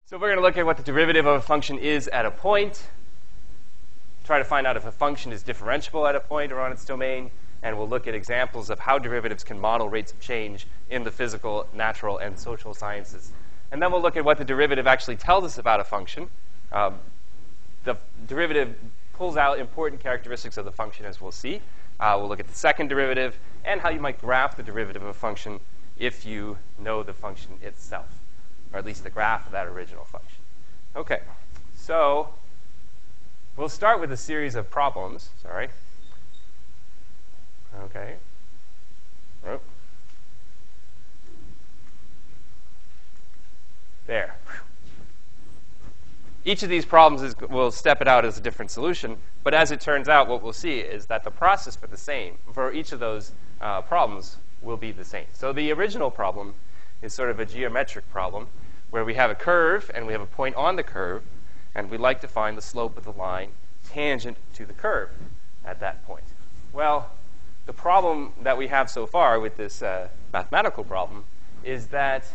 So we're going to look at what the derivative of a function is at a point, try to find out if a function is differentiable at a point or on its domain, and we'll look at examples of how derivatives can model rates of change in the physical, natural, and social sciences. And then we'll look at what the derivative actually tells us about a function. The derivative pulls out important characteristics of the function, as we'll see. We'll look at the second derivative and how you might graph the derivative of a function if you know the function itself, or at least the graph of that original function. Okay, so we'll start with a series of problems. Sorry. Okay. Oh. There. Each of these problems we'll step it out as a different solution, but as it turns out, what we'll see is that the process for each of those problems will be the same. So the original problem is sort of a geometric problem where we have a curve and we have a point on the curve, and we'd like to find the slope of the line tangent to the curve at that point. Well, the problem that we have so far with this mathematical problem is that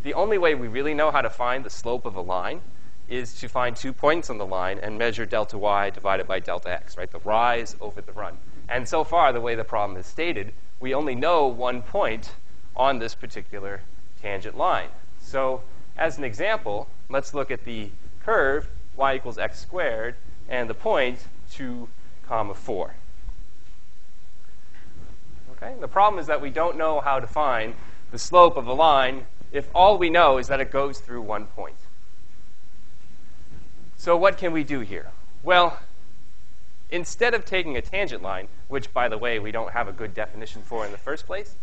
the only way we really know how to find the slope of a line is to find 2 points on the line and measure delta y divided by delta x, right? The rise over the run. And so far, the way the problem is stated, we only know 1 point on this particular tangent line. So as an example, let's look at the curve y equals x squared and the point 2, 4. Okay? The problem is that we don't know how to find the slope of a line if all we know is that it goes through 1 point. So what can we do here? Well, instead of taking a tangent line, which, by the way, we don't have a good definition for in the first place,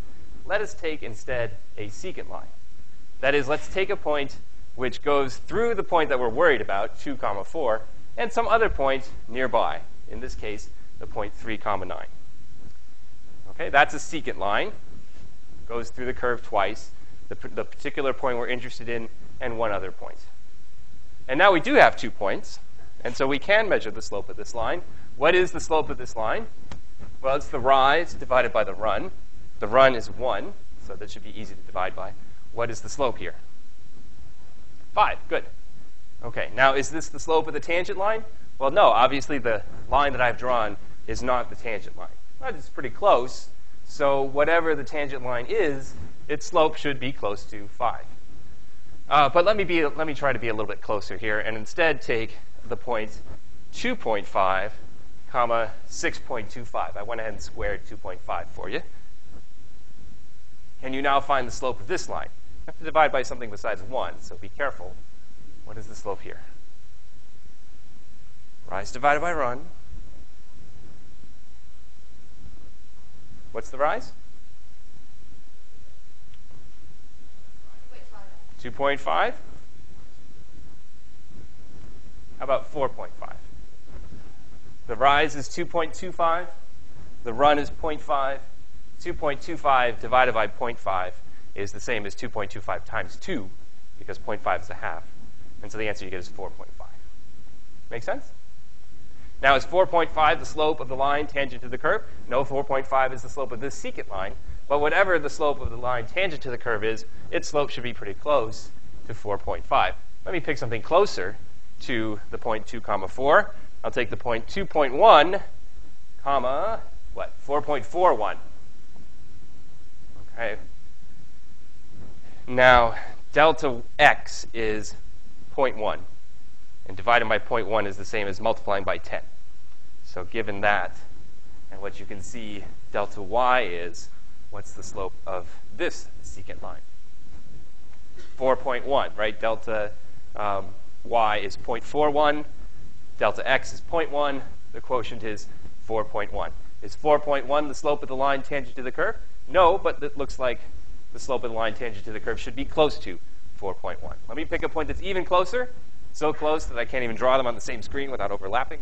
let us take instead a secant line. That is, let's take a point which goes through the point that we're worried about, 2, 4, and some other point nearby. In this case, the point 3, 9. Okay, that's a secant line. Goes through the curve twice, the particular point we're interested in, and one other point. And now we do have 2 points, and so we can measure the slope of this line. What is the slope of this line? Well, it's the rise divided by the run. The run is 1, so that should be easy to divide by. What is the slope here? 5. Good. Okay, now is this the slope of the tangent line? Well, no. Obviously, the line that I've drawn is not the tangent line. But it's pretty close, so whatever the tangent line is, its slope should be close to 5. But let me try to be a little bit closer here and instead take the point 2.5, 6.25. I went ahead and squared 2.5 for you. Can you now find the slope of this line? You have to divide by something besides 1, so be careful. What is the slope here? Rise divided by run. What's the rise? 2.5? How about 4.5? The rise is 2.25. The run is 0.5. 2.25 divided by 0.5 is the same as 2.25 times 2, because 0.5 is a half. And so the answer you get is 4.5. Make sense? Now, is 4.5 the slope of the line tangent to the curve? No, 4.5 is the slope of this secant line. But whatever the slope of the line tangent to the curve is, its slope should be pretty close to 4.5. Let me pick something closer to the point 2, 4. I'll take the point 2.1, 4.41. Okay. Now, delta x is 0.1. And divided by 0.1 is the same as multiplying by 10. So given that, and what you can see delta y is, what's the slope of this secant line? 4.1, right? Delta y is 0.41. Delta x is 0.1. The quotient is 4.1. Is 4.1 the slope of the line tangent to the curve? No, but it looks like the slope of the line tangent to the curve should be close to 4.1. Let me pick a point that's even closer. So close that I can't even draw them on the same screen without overlapping.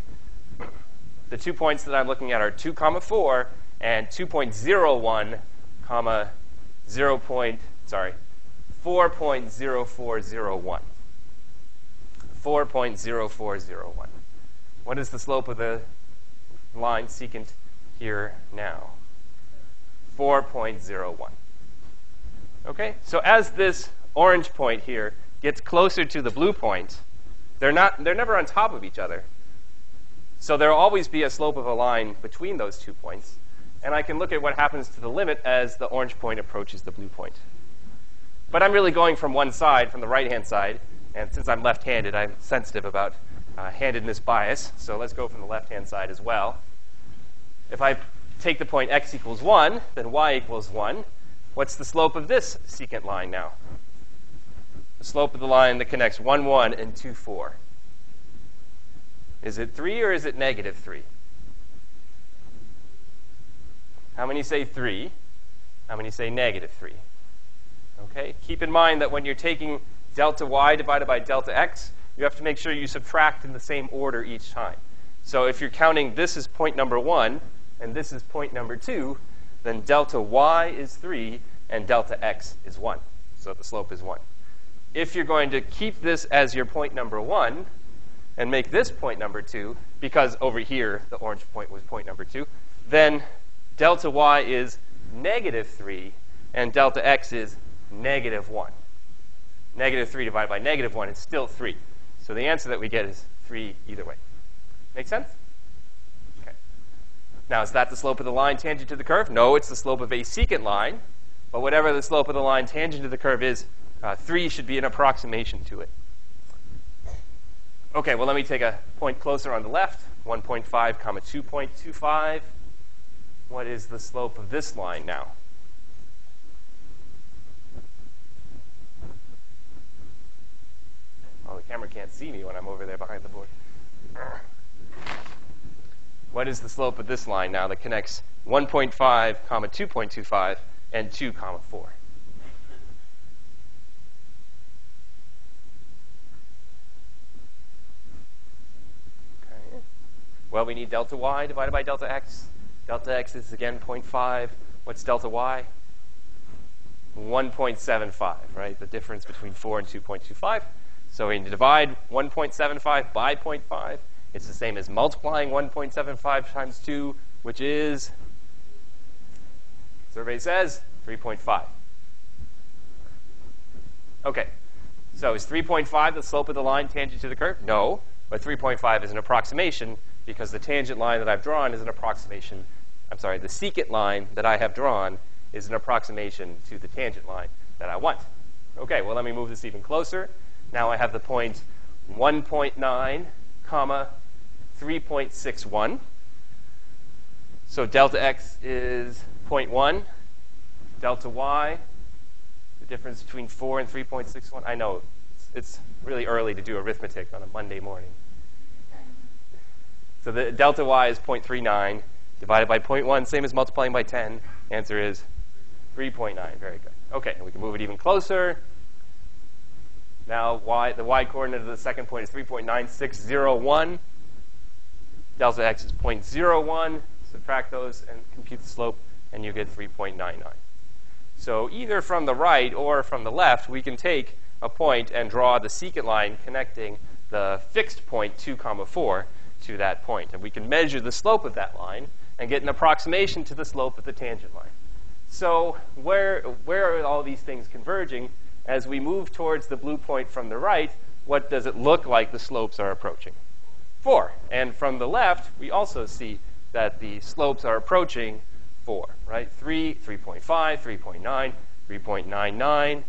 The 2 points that I'm looking at are 2, 4 and 2.01, 4.0401. 4.0401. What is the slope of the line secant here now? 4.01. Okay, so as this orange point here gets closer to the blue point, they're never on top of each other. So there will always be a slope of a line between those 2 points. And I can look at what happens to the limit as the orange point approaches the blue point. But I'm really going from one side, from the right-hand side. And since I'm left-handed, I'm sensitive about handedness bias. So let's go from the left-hand side as well. If I take the point x equals 1, then y equals 1. What's the slope of this secant line now? The slope of the line that connects 1, 1 and 2, 4. Is it 3 or is it negative 3? How many say 3? How many say negative 3? Okay, keep in mind that when you're taking delta y divided by delta x, you have to make sure you subtract in the same order each time. So if you're counting this is point number 1 and this is point number 2, then delta y is 3 and delta x is 1. So the slope is 1. If you're going to keep this as your point number 1 and make this point number 2, because over here the orange point was point number 2, then delta y is negative 3 and delta x is negative 1. Negative 3 divided by negative 1 is still 3. So the answer that we get is 3 either way. Make sense? Okay. Now, is that the slope of the line tangent to the curve? No, it's the slope of a secant line. But whatever the slope of the line tangent to the curve is, 3 should be an approximation to it. Okay, well, let me take a point closer on the left, 1.5 comma 2.25. What is the slope of this line now? Oh, the camera can't see me when I'm over there behind the board. What is the slope of this line now that connects 1.5 comma 2.25 and 2 comma 4? Okay. Well, we need delta y divided by delta x. Delta x is, again, 0.5. What's delta y? 1.75, right? The difference between 4 and 2.25. So we divide 1.75 by 0.5. It's the same as multiplying 1.75 times 2, which is, survey says, 3.5. OK. So is 3.5 the slope of the line tangent to the curve? No. But 3.5 is an approximation because the tangent line that I've drawn is an approximation. I'm sorry, the secant line that I have drawn is an approximation to the tangent line that I want. OK, well, let me move this even closer. Now I have the point 1.9, comma 3.61. So delta x is 0.1. Delta y, the difference between 4 and 3.61. I know it's really early to do arithmetic on a Monday morning. So the delta y is 0.39 divided by 0.1, same as multiplying by 10. Answer is 3.9. Very good. OK, and we can move it even closer. Now the y coordinate of the second point is 3.9601. Delta x is 0.01. Subtract those and compute the slope, and you get 3.99. So either from the right or from the left, we can take a point and draw the secant line connecting the fixed point 2 comma 4 to that point. And we can measure the slope of that line and get an approximation to the slope of the tangent line. So where are all these things converging? As we move towards the blue point from the right, what does it look like the slopes are approaching? 4. And from the left, we also see that the slopes are approaching 4, right? 3, 3.5, 3.9, 3.99.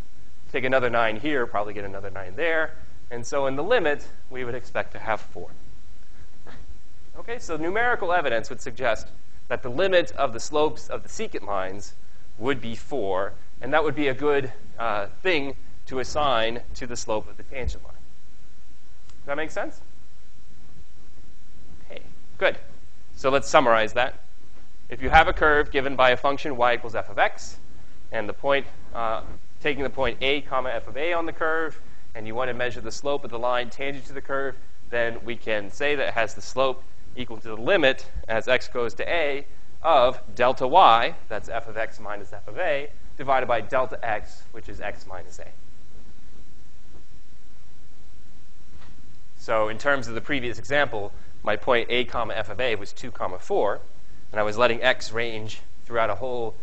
Take another 9 here, probably get another 9 there. And so in the limit, we would expect to have 4. OK, so numerical evidence would suggest that the limit of the slopes of the secant lines would be 4. And that would be a good thing to assign to the slope of the tangent line. Does that make sense? OK, good. So let's summarize that. If you have a curve given by a function y equals f of x, and the point, taking the point a comma f of a on the curve, and you want to measure the slope of the line tangent to the curve, then we can say that it has the slope equal to the limit as x goes to a of delta y, that's f of x minus f of a, divided by delta x, which is x minus a. So in terms of the previous example, my point a comma f of a was 2 comma 4, and I was letting x range throughout a whole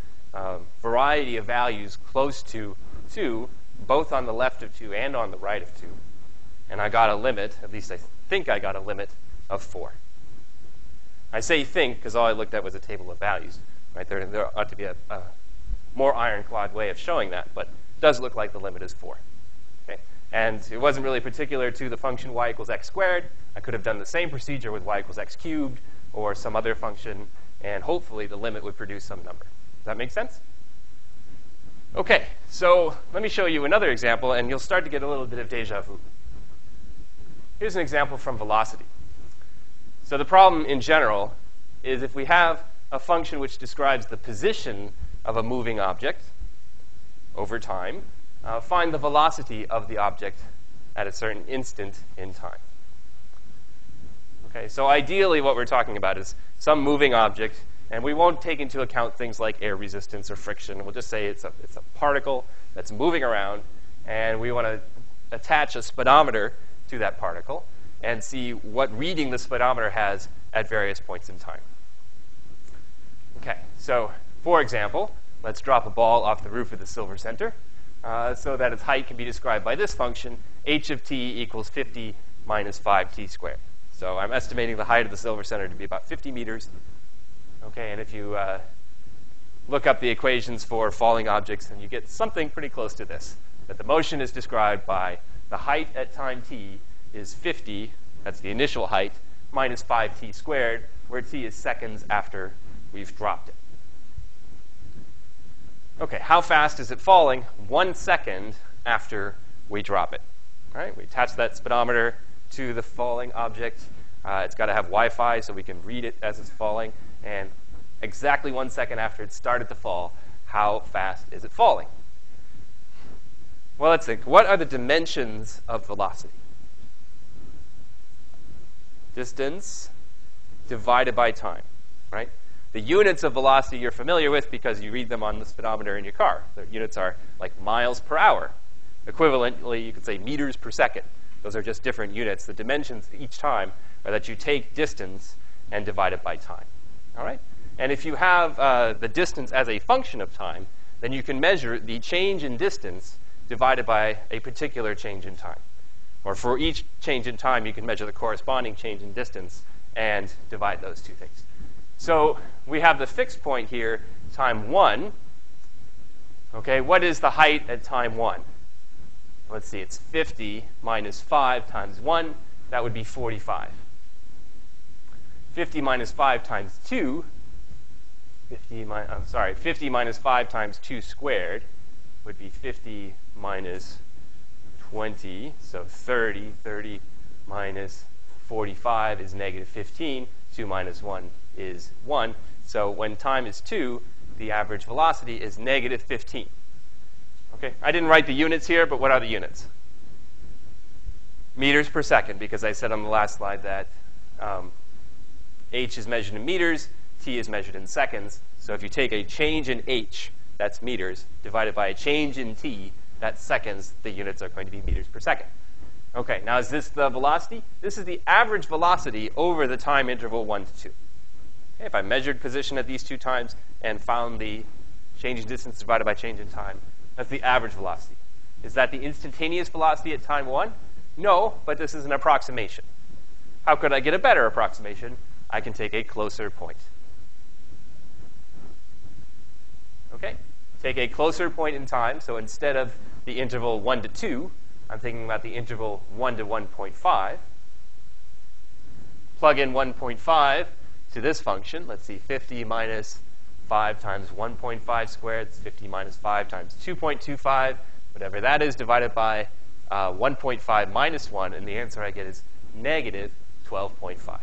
variety of values close to 2, both on the left of 2 and on the right of 2. And I got a limit, at least I think I got a limit, of 4. I say think because all I looked at was a table of values. Right? There ought to be a more ironclad way of showing that, but it does look like the limit is 4. Okay? And it wasn't really particular to the function y equals x squared. I could have done the same procedure with y equals x cubed or some other function, and hopefully the limit would produce some number. Does that make sense? Okay, so let me show you another example, and you'll start to get a little bit of deja vu. Here's an example from velocity. So the problem in general is if we have a function which describes the position of a moving object over time, find the velocity of the object at a certain instant in time. Okay, so ideally what we're talking about is some moving object, and we won't take into account things like air resistance or friction. We'll just say it's a particle that's moving around, and we want to attach a speedometer to that particle and see what reading the speedometer has at various points in time. Okay, so for example, let's drop a ball off the roof of the silver center so that its height can be described by this function, h of t equals 50 minus 5t squared. So I'm estimating the height of the silver center to be about 50 meters. Okay, and if you look up the equations for falling objects, then you get something pretty close to this, that the motion is described by the height at time t is 50, that's the initial height, minus 5t squared, where t is seconds after we've dropped it. Okay, how fast is it falling? 1 second after we drop it. All right, we attach that speedometer to the falling object. It's got to have Wi-Fi so we can read it as it's falling. And exactly 1 second after it started to fall, how fast is it falling? Well, let's think. What are the dimensions of velocity? Distance divided by time, right? The units of velocity you're familiar with because you read them on the speedometer in your car. The units are like miles per hour. Equivalently, you could say meters per second. Those are just different units. The dimensions each time are that you take distance and divide it by time. All right? And if you have the distance as a function of time, then you can measure the change in distance divided by a particular change in time. Or for each change in time, you can measure the corresponding change in distance and divide those two things. So we have the fixed point here, time 1. Okay, what is the height at time 1? Let's see, it's 50 minus 5 times 1. That would be 45. 50 minus 5 times 2, 50 minus 5 times 2 squared would be 50 minus 20, so 30. 30 minus 45 is negative 15. 2 minus 1 is 1. So when time is 2, the average velocity is negative 15. Okay, I didn't write the units here, but what are the units? Meters per second, because I said on the last slide that h is measured in meters, t is measured in seconds. So if you take a change in h, that's meters, divided by a change in t, that's seconds, the units are going to be meters per second. Okay, now is this the velocity? This is the average velocity over the time interval 1 to 2. Okay, if I measured position at these two times and found the change in distance divided by change in time, that's the average velocity. Is that the instantaneous velocity at time 1? No, but this is an approximation. How could I get a better approximation? I can take a closer point. Okay, take a closer point in time. So instead of the interval 1 to 2, I'm thinking about the interval 1 to 1.5. Plug in 1.5 to this function. Let's see, 50 minus 5 times 1.5 squared. It's 50 minus 5 times 2.25. Whatever that is, divided by 1.5 minus 1. And the answer I get is negative 12.5.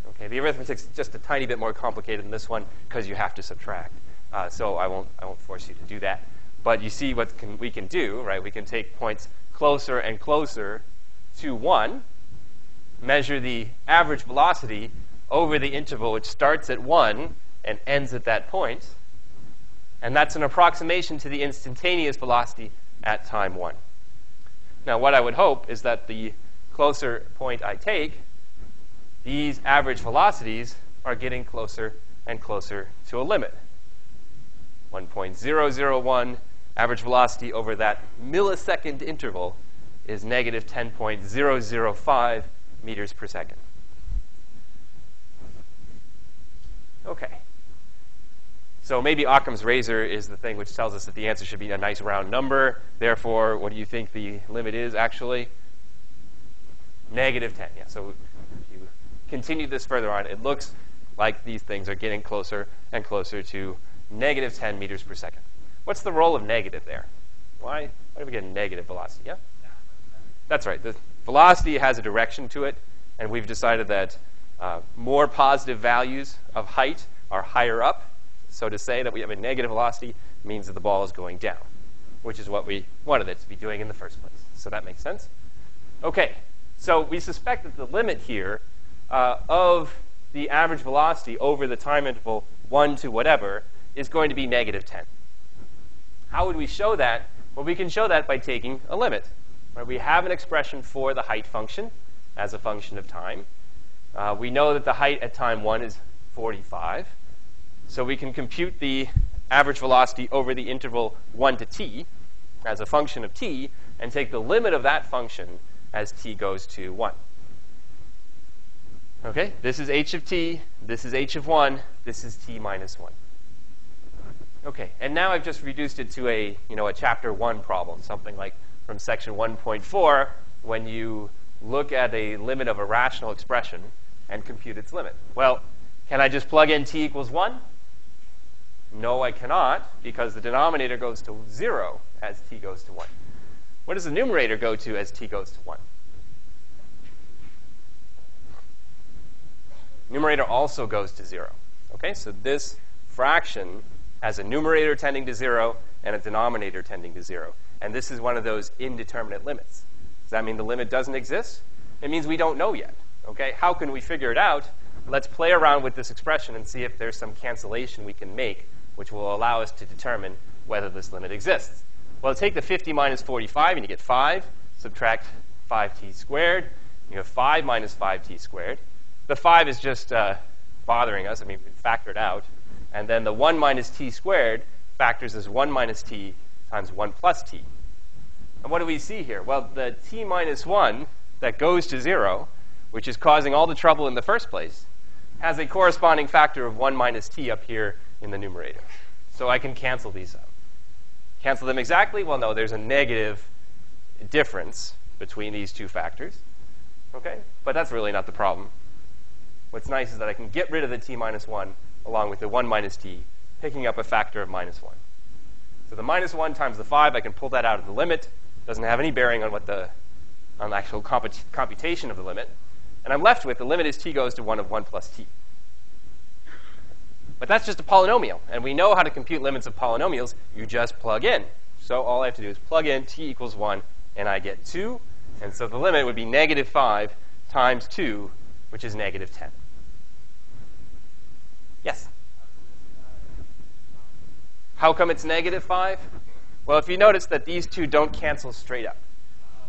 Okay, the arithmetic's just a tiny bit more complicated than this one because you have to subtract. So I won't force you to do that. But you see what we can do, right? We can take points closer and closer to 1, measure the average velocity over the interval which starts at 1 and ends at that point. And that's an approximation to the instantaneous velocity at time 1. Now, what I would hope is that the closer point I take, these average velocities are getting closer and closer to a limit. 1.001 average velocity over that millisecond interval is negative 10.005 meters per second. Okay. So maybe Occam's razor is the thing which tells us that the answer should be a nice round number. Therefore, what do you think the limit is actually? Negative 10. Yeah, so if you continue this further on, it looks like these things are getting closer and closer to negative 10 meters per second. What's the role of negative there? Why do we get a negative velocity? Yeah? That's right. The velocity has a direction to it, and we've decided that more positive values of height are higher up. So to say that we have a negative velocity means that the ball is going down, which is what we wanted it to be doing in the first place. So that makes sense. Okay, so we suspect that the limit here of the average velocity over the time interval 1 to whatever is going to be negative 10. How would we show that? Well, we can show that by taking a limit. Right? We have an expression for the height function as a function of time. We know that the height at time 1 is 45. So we can compute the average velocity over the interval 1 to t as a function of t and take the limit of that function as t goes to 1. Okay, this is h of t, this is h of 1, this is t minus 1. Okay, and now I've just reduced it to a chapter 1 problem, something like from section 1.4, when you look at a limit of a rational expression and compute its limit. Well, can I just plug in t equals 1? No, I cannot, because the denominator goes to 0 as t goes to 1. What does the numerator go to as t goes to 1? Numerator also goes to 0. Okay, so this fraction has a numerator tending to 0 and a denominator tending to 0. And this is one of those indeterminate limits. Does that mean the limit doesn't exist? It means we don't know yet. Okay, how can we figure it out? Let's play around with this expression and see if there's some cancellation we can make which will allow us to determine whether this limit exists. Well, take the 50 minus 45 and you get 5. Subtract 5t squared. You have 5 minus 5t squared. The 5 is just bothering us. I mean, we can factor it out. And then the 1 minus t squared factors as 1 minus t times 1 plus t. And what do we see here? Well, the t minus 1 that goes to 0, which is causing all the trouble in the first place, has a corresponding factor of 1 minus t up here in the numerator. So I can cancel these out. Cancel them exactly? Well, no, there's a negative difference between these two factors. Okay? But that's really not the problem. What's nice is that I can get rid of the t minus 1 along with the 1 minus t, picking up a factor of minus 1. So the minus 1 times the 5, I can pull that out of the limit. Doesn't have any bearing on the actual computation of the limit. And I'm left with the limit as t goes to 1 of 1 plus t. But that's just a polynomial. And we know how to compute limits of polynomials. You just plug in. So all I have to do is plug in t equals 1, and I get 2. And so the limit would be negative 5 times 2, which is negative 10. Yes? How come it's negative 5? Well, if you notice that these two don't cancel straight up,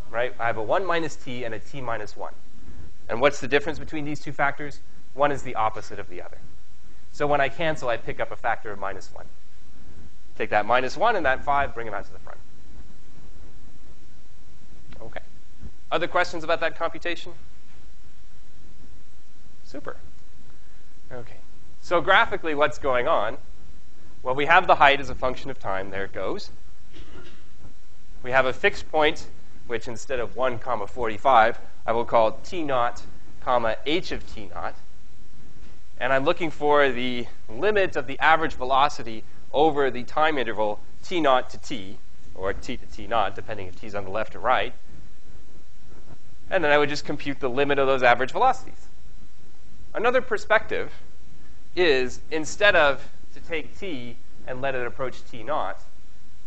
right? I have a 1 minus t and a t minus 1. And what's the difference between these two factors? One is the opposite of the other. So when I cancel, I pick up a factor of minus 1. Take that minus 1 and that 5, bring them out to the front. Okay. Other questions about that computation? Super. Okay. So graphically, what's going on? Well, we have the height as a function of time. There it goes. We have a fixed point, which instead of 1, 45, I will call t naught, h of t naught. And I'm looking for the limit of the average velocity over the time interval t naught to t, or t to t naught, depending if t is on the left or right. And then I would just compute the limit of those average velocities. Another perspective is, instead of to take t and let it approach t naught,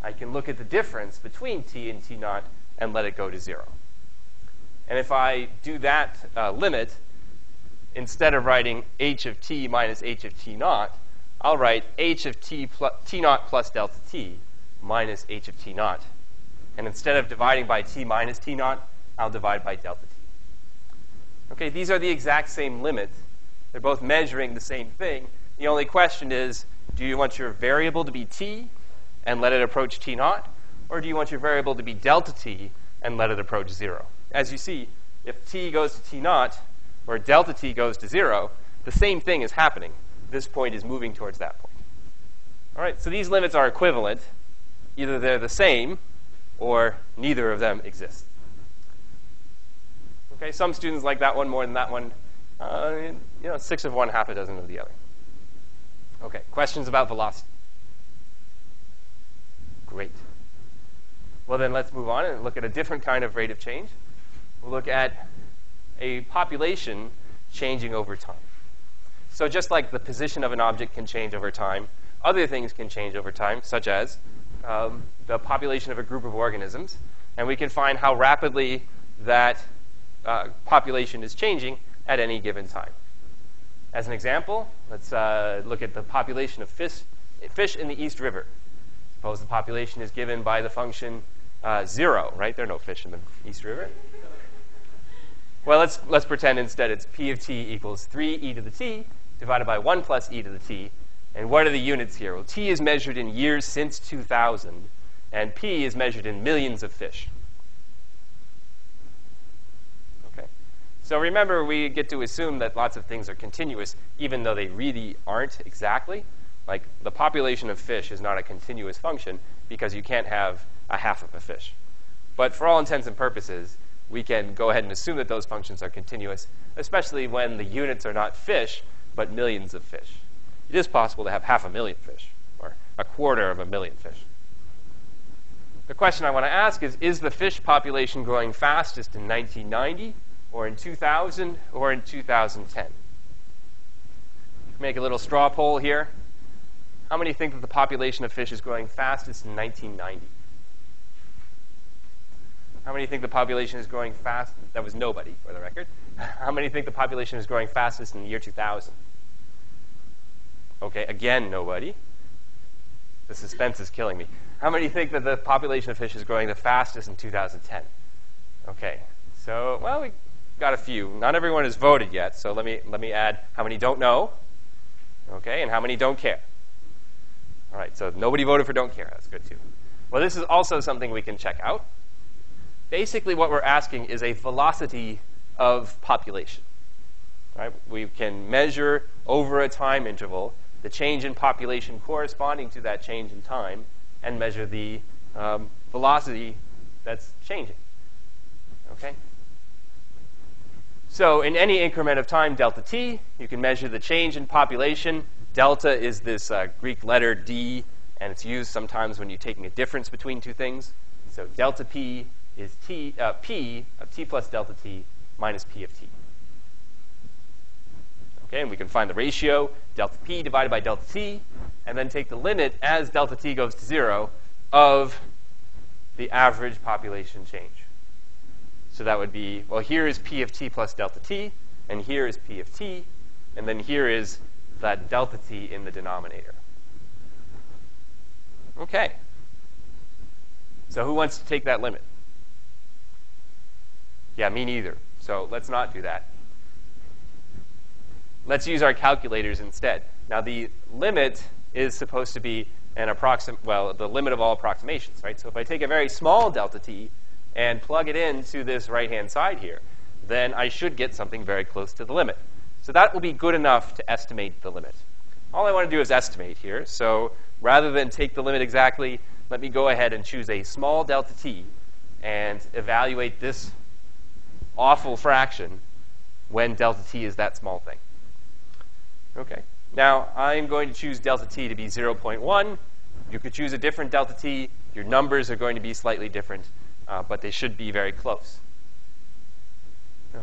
I can look at the difference between t and t naught and let it go to 0. And if I do that limit, instead of writing h of t minus h of t naught, I'll write h of t naught plus delta t minus h of t naught. And instead of dividing by t minus t naught, I'll divide by delta t. Okay, these are the exact same limits. They're both measuring the same thing. The only question is, do you want your variable to be t and let it approach t naught? Or do you want your variable to be delta t and let it approach 0? As you see, if t goes to t naught, or delta t goes to 0, the same thing is happening. This point is moving towards that point. All right, so these limits are equivalent. Either they're the same, or neither of them exists. Okay, some students like that one more than that one. 6 of one, half a dozen of the other. Okay, questions about velocity? Great. Well, then let's move on and look at a different kind of rate of change. We'll look at a population changing over time. So just like the position of an object can change over time, other things can change over time, such as the population of a group of organisms. And we can find how rapidly that population is changing at any given time. As an example, let's look at the population of fish in the East River. Suppose the population is given by the function 0, right? There are no fish in the East River. Well, let's pretend instead it's p of t equals 3e to the t divided by 1 plus e to the t. And what are the units here? Well, t is measured in years since 2000, and p is measured in millions of fish. Okay. So remember, we get to assume that lots of things are continuous, even though they really aren't exactly. Like, the population of fish is not a continuous function because you can't have a half of a fish. But for all intents and purposes, we can go ahead and assume that those functions are continuous, especially when the units are not fish, but millions of fish. It is possible to have 500,000 fish, or 250,000 fish. The question I want to ask is the fish population growing fastest in 1990, or in 2000, or in 2010? Make a little straw poll here. How many think that the population of fish is growing fastest in 1990? How many think the population is growing fast? That was nobody, for the record. How many think the population is growing fastest in the year 2000? Okay, again, nobody. The suspense is killing me. How many think that the population of fish is growing the fastest in 2010? Okay, so, well, we got a few. Not everyone has voted yet, so let me add how many don't know, okay, and how many don't care. All right, so nobody voted for don't care. That's good, too. Well, this is also something we can check out. Basically, what we're asking is a velocity of population. Right? We can measure over a time interval the change in population corresponding to that change in time and measure the velocity that's changing. Okay? So in any increment of time, delta t, you can measure the change in population. Delta is this Greek letter d, and it's used sometimes when you're taking a difference between two things. So delta p is p of t plus delta t minus p of t. Okay, and we can find the ratio, delta p divided by delta t, and then take the limit as delta t goes to 0 of the average population change. So that would be, well, here is p of t plus delta t, and here is p of t, and then here is that delta t in the denominator. Okay. So who wants to take that limit? Yeah, me neither. So let's not do that. Let's use our calculators instead. Now, the limit is supposed to be the limit of all approximations, right? So if I take a very small delta t and plug it into this right-hand side here, then I should get something very close to the limit. So that will be good enough to estimate the limit. All I want to do is estimate here. So rather than take the limit exactly, let me go ahead and choose a small delta t and evaluate this awful fraction when delta t is that small thing. Okay. Now, I'm going to choose delta t to be 0.1. You could choose a different delta t. Your numbers are going to be slightly different, but they should be very close.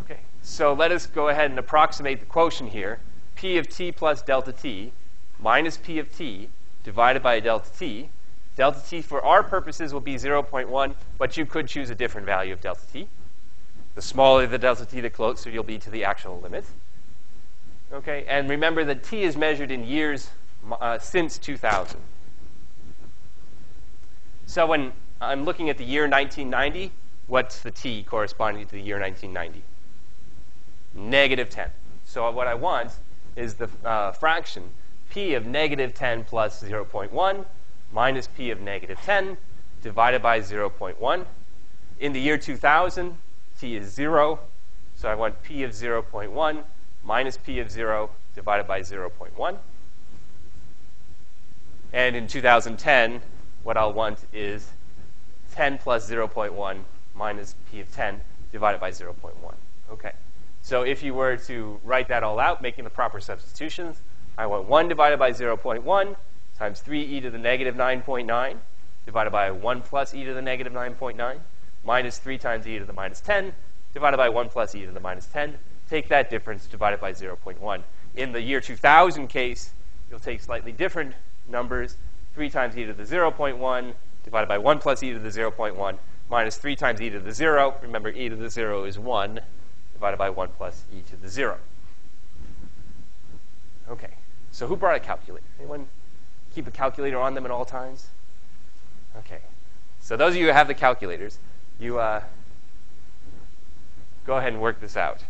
Okay. So let us go ahead and approximate the quotient here. P of t plus delta t minus p of t divided by delta t. Delta t for our purposes will be 0.1, but you could choose a different value of delta t. The smaller the delta t, the closer you'll be to the actual limit. Okay, and remember that t is measured in years since 2000. So when I'm looking at the year 1990, what's the t corresponding to the year 1990? -10. So what I want is the fraction p of -10 plus 0.1 minus p of -10 divided by 0.1. In the year 2000, t is 0. So I want p of 0.1 minus p of 0 divided by 0.1. And in 2010, what I'll want is 10 plus 0.1 minus p of 10 divided by 0.1. Okay. So if you were to write that all out, making the proper substitutions, I want 1 divided by 0.1 times 3e to the negative 9.9 divided by 1 plus e to the negative 9.9 minus 3 times e to the minus 10 divided by 1 plus e to the minus 10. Take that difference divided by 0.1. In the year 2000 case, you'll take slightly different numbers. 3 times e to the 0.1 divided by 1 plus e to the 0.1 minus 3 times e to the 0. Remember, e to the 0 is 1 divided by 1 plus e to the 0. Okay, so who brought a calculator? Anyone keep a calculator on them at all times? Okay, so those of you who have the calculators, you go ahead and work this out.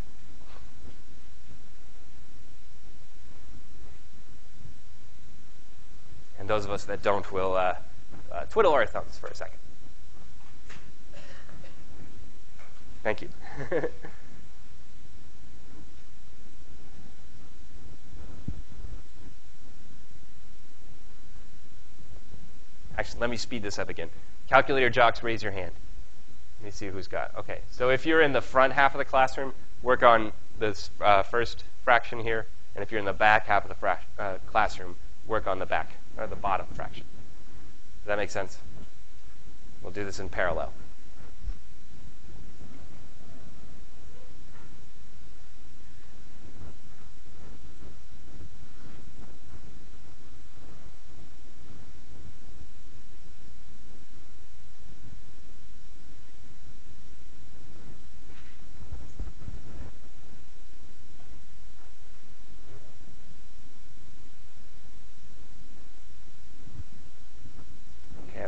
And those of us that don't will twiddle our thumbs for a second. Thank you. Actually, let me speed this up again. Calculator jocks, raise your hand. Let me see who's got. Okay, so if you're in the front half of the classroom, work on this first fraction here. And if you're in the back half of the classroom, work on the back, or the bottom fraction. Does that make sense? We'll do this in parallel.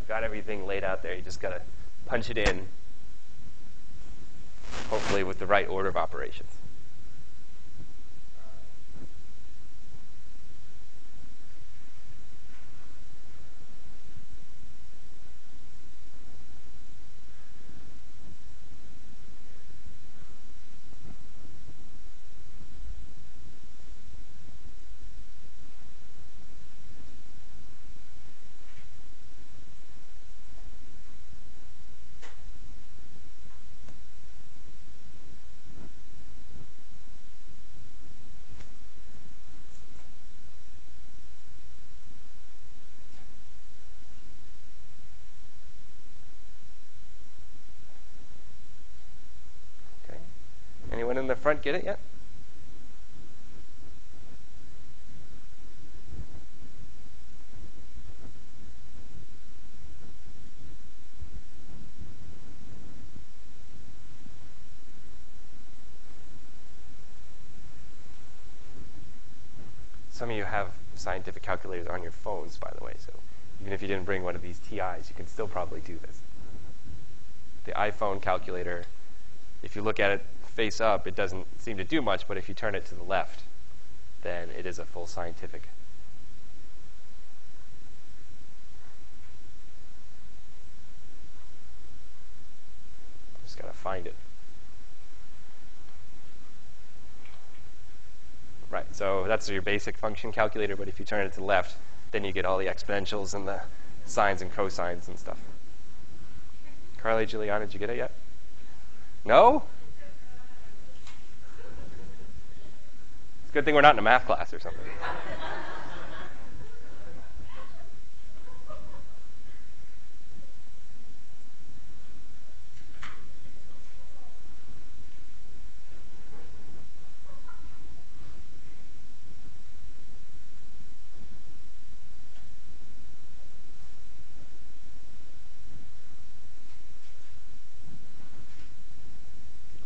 Got everything laid out there. You just got to punch it in, hopefully with the right order of operations. Anyone in the front get it yet? Some of you have scientific calculators on your phones, by the way, so even if you didn't bring one of these TIs, you can still probably do this. The iPhone calculator, if you look at it face up, it doesn't seem to do much, but if you turn it to the left, then it is a full scientific. Just got to find it. Right, so that's your basic function calculator, but if you turn it to the left, then you get all the exponentials and the sines and cosines and stuff. Carly, Juliana, did you get it yet? No? It's a good thing we're not in a math class or something.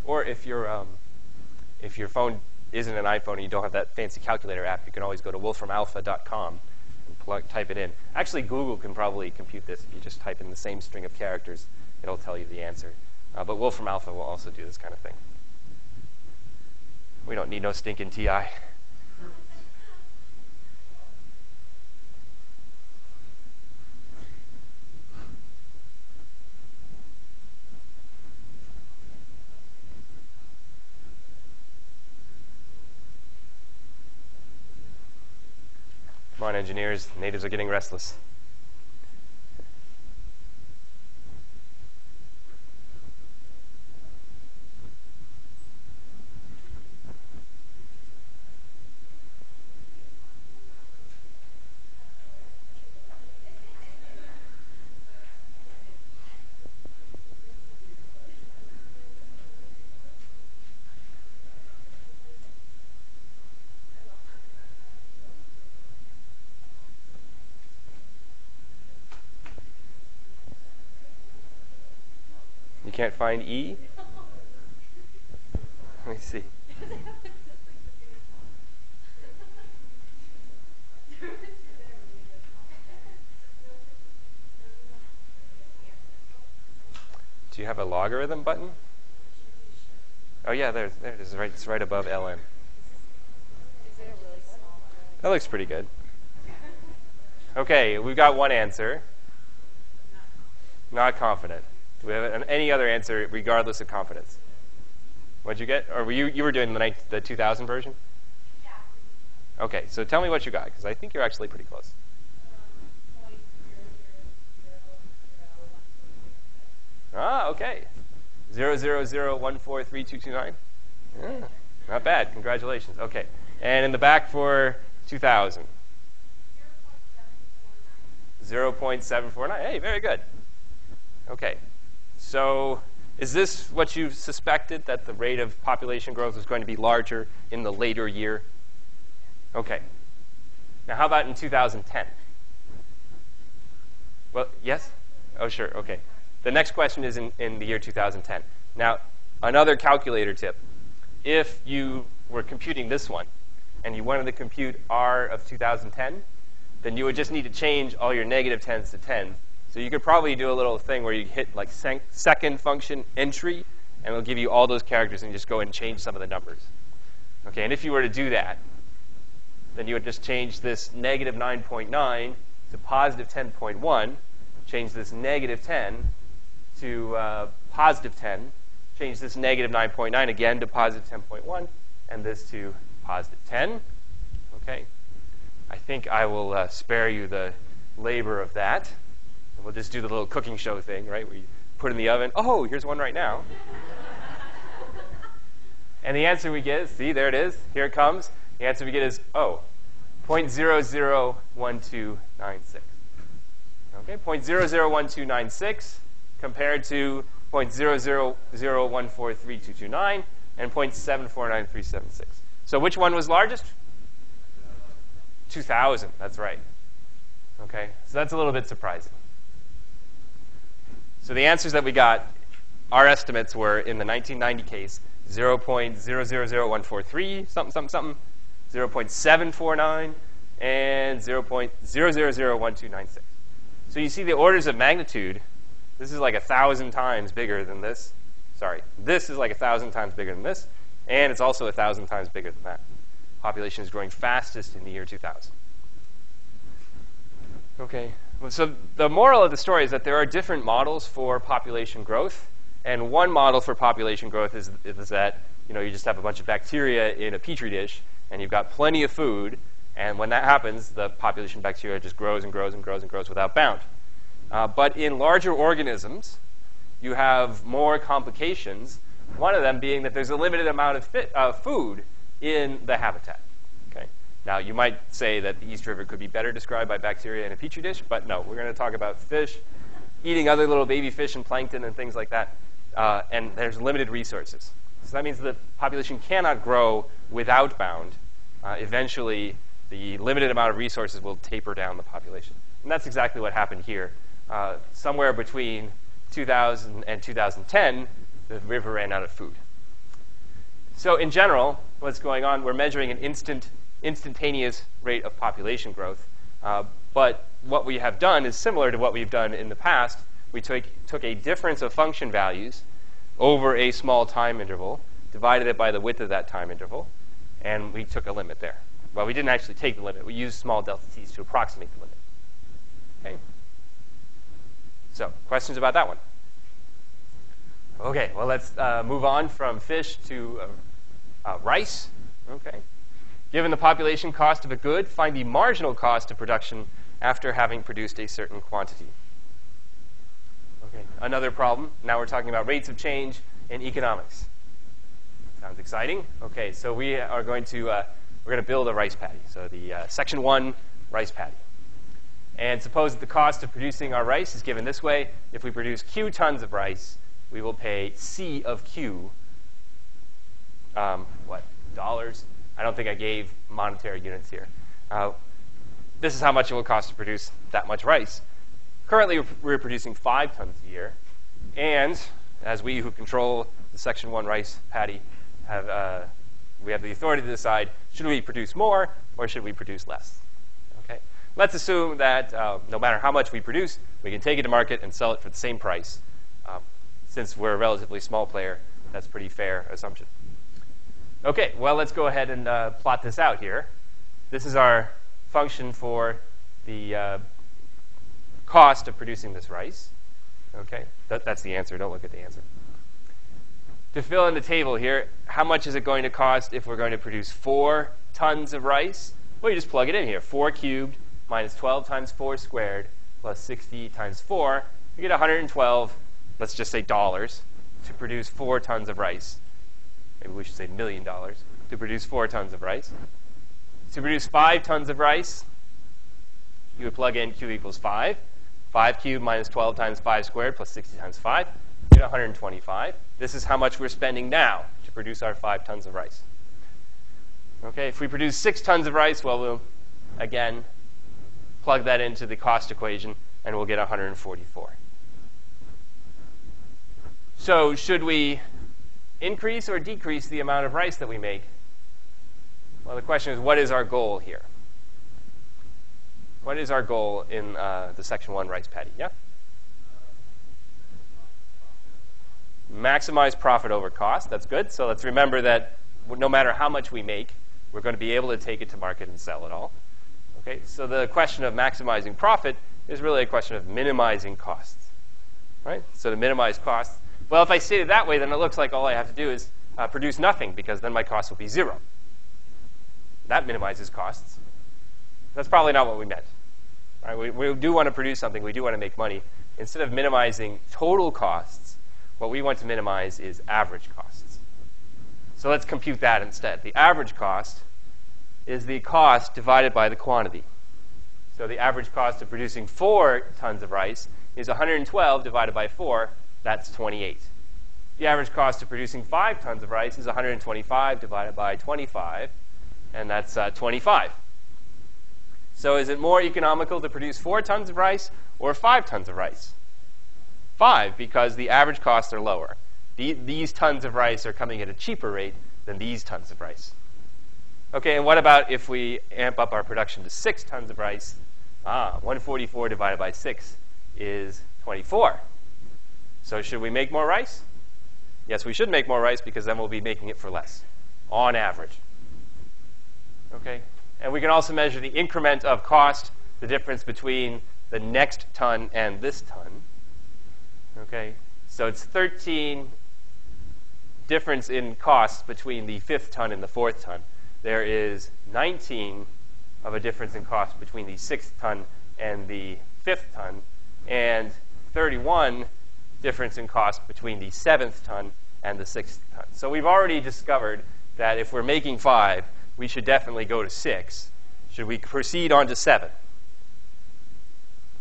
Or if your phone isn't an iPhone and you don't have that fancy calculator app, you can always go to wolframalpha.com and type it in. Actually, Google can probably compute this. If you just type in the same string of characters, it'll tell you the answer. But Wolfram Alpha will also do this kind of thing. We don't need no stinking TI. Come on, engineers. Natives are getting restless. You can't find E? Let me see. Do you have a logarithm button? Oh yeah, there it is. Right, it's right above ln. That looks pretty good. Okay, we've got one answer. Not confident. Do we have any other answer regardless of confidence? What'd you get? Or you were doing the 2000 version? Yeah. Okay, so tell me what you got, because I think you're actually pretty close. Ah, okay. 0.00143229. Yeah, not bad. Congratulations. Okay. And in the back for 2000. 0.749. Hey, very good. Okay. So is this what you suspected, that the rate of population growth was going to be larger in the later year? Okay. Now, how about in 2010? Well, yes? Oh, sure. Okay. The next question is in the year 2010. Now, another calculator tip. If you were computing this one, and you wanted to compute R of 2010, then you would just need to change all your negative 10s to 10s. So you could probably do a little thing where you hit like second function entry, and it'll give you all those characters, and you just go and change some of the numbers. Okay, and if you were to do that, then you would just change this negative 9.9 to positive 10.1, change this negative 10 to positive 10, change this negative 9.9 again to positive 10.1, and this to positive 10. Okay, I think I will spare you the labor of that. We'll just do the little cooking show thing, right, where you put in the oven. Oh, here's one right now. And the answer we get is, see, there it is. Here it comes. The answer we get is, 0.001296. Okay, 0.001296 compared to 0.0001432229 and 0.749376. So which one was largest? 2000, that's right. Okay, so that's a little bit surprising. So the answers that we got, our estimates were, in the 1990 case, 0.000143, something, something, something, 0.749, and 0.0001296. So you see the orders of magnitude. This is like 1,000 times bigger than this. Sorry, this is like 1,000 times bigger than this, and it's also 1,000 times bigger than that. Population is growing fastest in the year 2000. Okay, so the moral of the story is that there are different models for population growth, and one model for population growth is that you just have a bunch of bacteria in a petri dish, and you've got plenty of food, and when that happens, the population of bacteria just grows and grows and grows and grows without bound. But in larger organisms, you have more complications, one of them being that there's a limited amount of food in the habitat. Okay? Now, you might say that the East River could be better described by bacteria in a petri dish, but no, we're going to talk about fish, eating other little baby fish and plankton and things like that, and there's limited resources. So that means the population cannot grow without bound. Eventually, the limited amount of resources will taper down the population. And that's exactly what happened here. Somewhere between 2000 and 2010, the river ran out of food. So in general, what's going on, we're measuring an instantaneous rate of population growth. But what we have done is similar to what we've done in the past. We took a difference of function values over a small time interval, divided it by the width of that time interval, and we took a limit there. Well, we didn't actually take the limit. We used small delta t's to approximate the limit. Okay? So, questions about that one? Okay, well, let's move on from fish to rice. Okay. Given the population cost of a good, find the marginal cost of production after having produced a certain quantity. Okay, another problem. Now we're talking about rates of change in economics. Sounds exciting. Okay, so we are going to we're going to build a rice paddy. So the section 1 rice paddy. And suppose that the cost of producing our rice is given this way. If we produce Q tons of rice, we will pay C of Q, dollars? I don't think I gave monetary units here. This is how much it will cost to produce that much rice. Currently, we're producing 5 tons a year. And as we who control the section 1 rice paddy we have the authority to decide, should we produce more or should we produce less? Okay. Let's assume that no matter how much we produce, we can take it to market and sell it for the same price. Since we're a relatively small player, that's a pretty fair assumption. Okay, well, let's go ahead and plot this out here. This is our function for the cost of producing this rice. Okay, that's the answer. Don't look at the answer. To fill in the table here, how much is it going to cost if we're going to produce 4 tons of rice? Well, you just plug it in here. 4 cubed minus 12 times 4 squared plus 60 times 4. You get 112, let's just say dollars, to produce 4 tons of rice. Maybe we should say $1 million to produce 4 tons of rice. To produce 5 tons of rice, you would plug in Q equals 5. 5 cubed minus 12 times 5 squared plus 60 times 5. You get 125. This is how much we're spending now to produce our 5 tons of rice. Okay, if we produce 6 tons of rice, well, we'll, again, plug that into the cost equation, and we'll get 144. So should we increase or decrease the amount of rice that we make? Well, the question is, what is our goal here? What is our goal in the section 1 rice paddy? Yeah? Maximize profit over cost. That's good. So let's remember that no matter how much we make, we're going to be able to take it to market and sell it all. Okay, so the question of maximizing profit is really a question of minimizing costs. Right? So to minimize costs, well, if I state it that way, then it looks like all I have to do is produce nothing, because then my cost will be 0. That minimizes costs. That's probably not what we meant. Right? We do want to produce something. We do want to make money. Instead of minimizing total costs, what we want to minimize is average costs. So let's compute that instead. The average cost is the cost divided by the quantity. So the average cost of producing 4 tons of rice is 112 divided by 4. That's 28. The average cost of producing 5 tons of rice is 125 divided by 25, and that's 25. So is it more economical to produce 4 tons of rice or 5 tons of rice? 5, because the average costs are lower. These tons of rice are coming at a cheaper rate than these tons of rice. Okay, and what about if we amp up our production to 6 tons of rice? 144 divided by 6 is 24. So should we make more rice? Yes, we should make more rice, because then we'll be making it for less, on average. Okay, and we can also measure the increment of cost, the difference between the next ton and this ton. Okay, so it's 13 difference in costs between the 5th ton and the 4th ton. There is 19 of a difference in cost between the 6th ton and the 5th ton, and 31 difference in cost between the 7th ton and the 6th ton. So we've already discovered that if we're making 5, we should definitely go to 6. Should we proceed on to 7?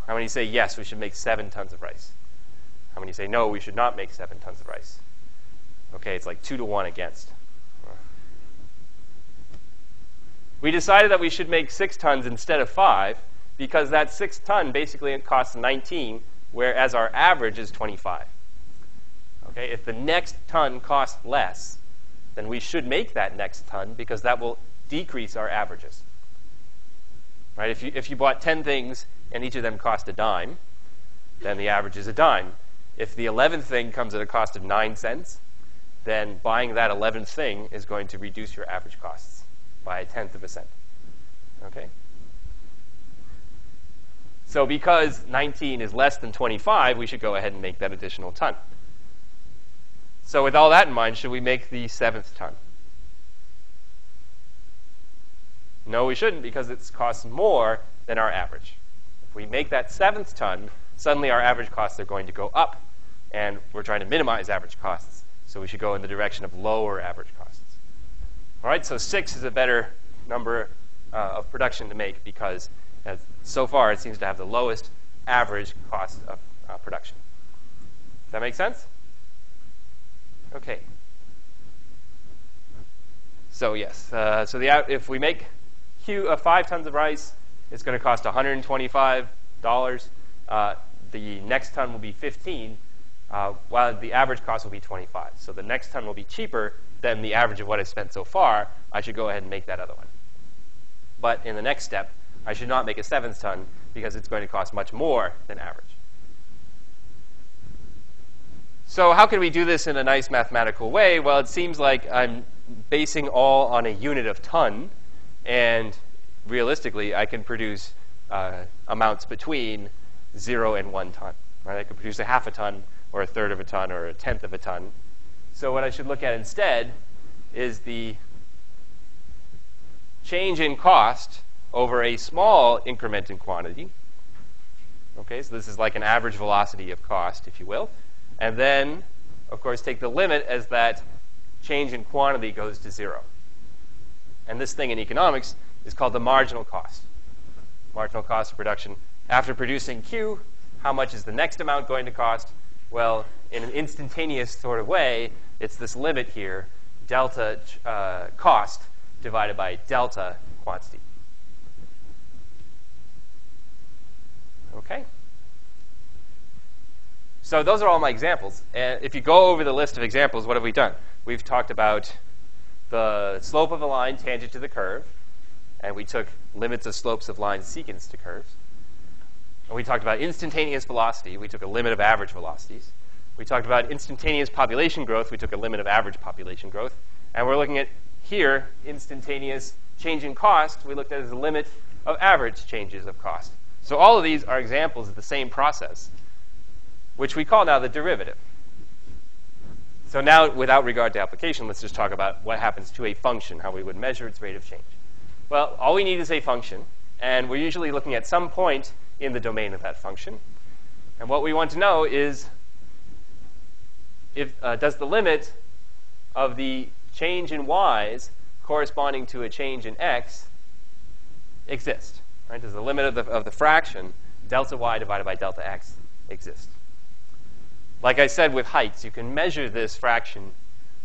How many say yes, we should make 7 tons of rice? How many say no, we should not make 7 tons of rice? Okay, it's like 2 to 1 against. We decided that we should make 6 tons instead of 5, because that 6th ton basically costs 19, whereas our average is 25. Okay, if the next ton costs less, then we should make that next ton, because that will decrease our averages. Right? If you bought 10 things and each of them cost a dime, then the average is a dime. If the 11th thing comes at a cost of 9 cents, then buying that 11th thing is going to reduce your average costs by 1/10 of a cent. Okay? So because 19 is less than 25, we should go ahead and make that additional ton. So with all that in mind, should we make the 7th ton? No, we shouldn't, because it costs more than our average. If we make that 7th ton, suddenly our average costs are going to go up. And we're trying to minimize average costs, so we should go in the direction of lower average costs. All right, so 6 is a better number of production to make because so far it seems to have the lowest average cost of production. Does that make sense? Okay. So yes, if we make 5 tons of rice, it's going to cost $125. The next ton will be 15, while the average cost will be 25. So the next ton will be cheaper than the average of what I spent so far. I should go ahead and make that other one. But in the next step, I should not make a 7th ton because it's going to cost much more than average. So how can we do this in a nice mathematical way? Well, it seems like I'm basing all on a unit of ton, and realistically, I can produce amounts between 0 and 1 ton. Right? I could produce a half a ton, or a third of a ton, or a tenth of a ton. So what I should look at instead is the change in cost over a small increment in quantity. Okay, so this is like an average velocity of cost, if you will. And then, of course, take the limit as that change in quantity goes to 0. And this thing in economics is called the marginal cost. Marginal cost of production. After producing Q, how much is the next amount going to cost? Well, in an instantaneous sort of way, it's this limit here, delta cost divided by delta quantity. Okay? So those are all my examples. And if you go over the list of examples, what have we done? We've talked about the slope of a line tangent to the curve, and we took limits of slopes of lines secants to curves. And we talked about instantaneous velocity. We took a limit of average velocities. We talked about instantaneous population growth. We took a limit of average population growth. And we're looking at here, instantaneous change in cost. We looked at it as a limit of average changes of cost. So all of these are examples of the same process, which we call now the derivative. So now, without regard to application, let's just talk about what happens to a function, how we would measure its rate of change. Well, all we need is a function, and we're usually looking at some point in the domain of that function. And what we want to know is, does the limit of the change in y's corresponding to a change in x exist? Right? Does the limit of the fraction, delta y divided by delta x, exist? Like I said with heights, you can measure this fraction,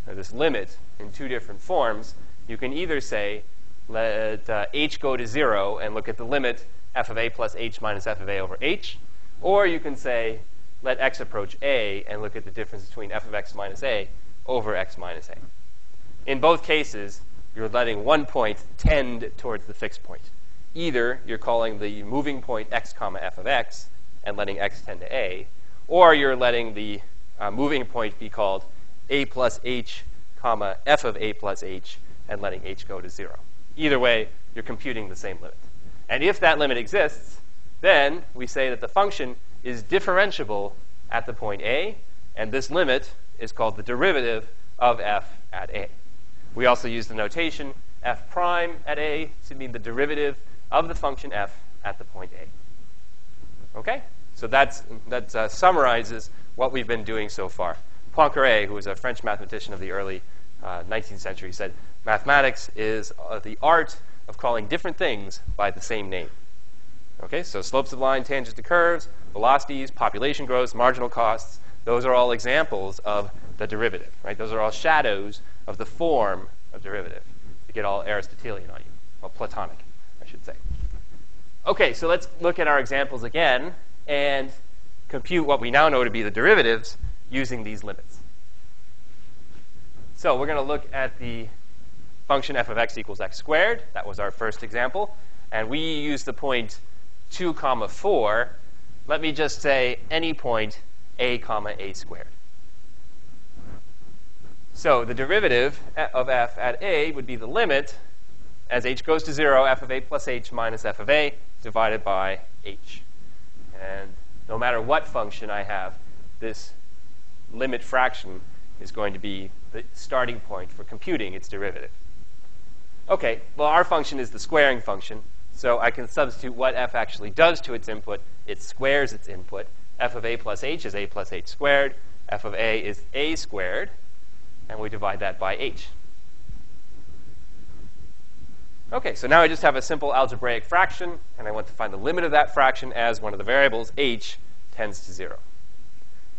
or this limit, in 2 different forms. You can either say, let h go to 0 and look at the limit f of a plus h minus f of a over h. Or you can say, let x approach a and look at the difference between f of x minus a over x minus a. In both cases, you're letting one point tend towards the fixed point. Either you're calling the moving point x comma f of x and letting x tend to a, or you're letting the moving point be called a plus h comma f of a plus h and letting h go to 0. Either way, you're computing the same limit. And if that limit exists, then we say that the function is differentiable at the point a, and this limit is called the derivative of f at a. We also use the notation f prime at a to mean the derivative of the function f at the point a. Okay? So that summarizes what we've been doing so far. Poincaré, who was a French mathematician of the early 19th century, said, mathematics is the art of calling different things by the same name. Okay, so slopes of line, tangents to curves, velocities, population growth, marginal costs, those are all examples of the derivative, right? Those are all shadows of the form of derivative. To get all Aristotelian on you, or Platonic, I should say. Okay, so let's look at our examples again and compute what we now know to be the derivatives using these limits. So we're going to look at the function f of x equals x squared. That was our first example. And we use the point 2 comma 4. Let me just say any point a comma a squared. So the derivative of f at a would be the limit as h goes to 0, f of a plus h minus f of a divided by h. And no matter what function I have, this limit fraction is going to be the starting point for computing its derivative. Okay, well, our function is the squaring function, so I can substitute what f actually does to its input. It squares its input. F of a plus h is a plus h squared. F of a is a squared, and we divide that by h. Okay, so now I just have a simple algebraic fraction, and I want to find the limit of that fraction as one of the variables, h, tends to 0.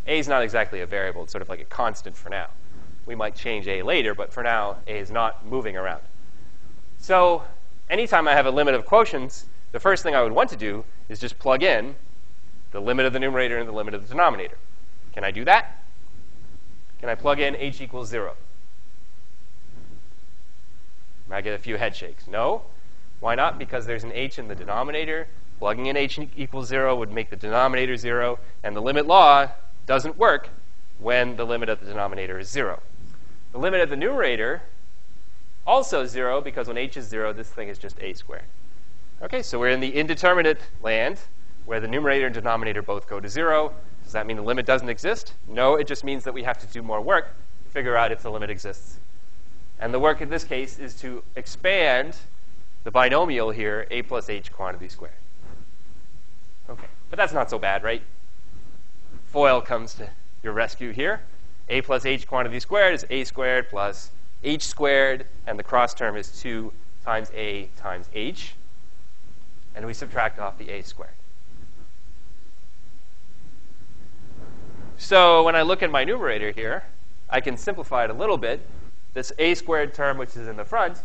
A is not exactly a variable. It's sort of like a constant for now. We might change a later, but for now, a is not moving around. So anytime I have a limit of quotients, the first thing I would want to do is just plug in the limit of the numerator and the limit of the denominator. Can I do that? Can I plug in h equals 0? I get a few head shakes. No. Why not? Because there's an h in the denominator. Plugging in h equals 0 would make the denominator 0, and the limit law doesn't work when the limit of the denominator is 0. The limit of the numerator, also 0, because when h is 0, this thing is just a squared. Okay, so we're in the indeterminate land, where the numerator and denominator both go to 0. Does that mean the limit doesn't exist? No, it just means that we have to do more work to figure out if the limit exists. And the work in this case is to expand the binomial here, a plus h quantity squared. Okay, but that's not so bad, right? FOIL comes to your rescue here. A plus h quantity squared is a squared plus h squared, and the cross term is 2 times a times h. And we subtract off the a squared. So when I look at my numerator here, I can simplify it a little bit. This a squared term, which is in the front,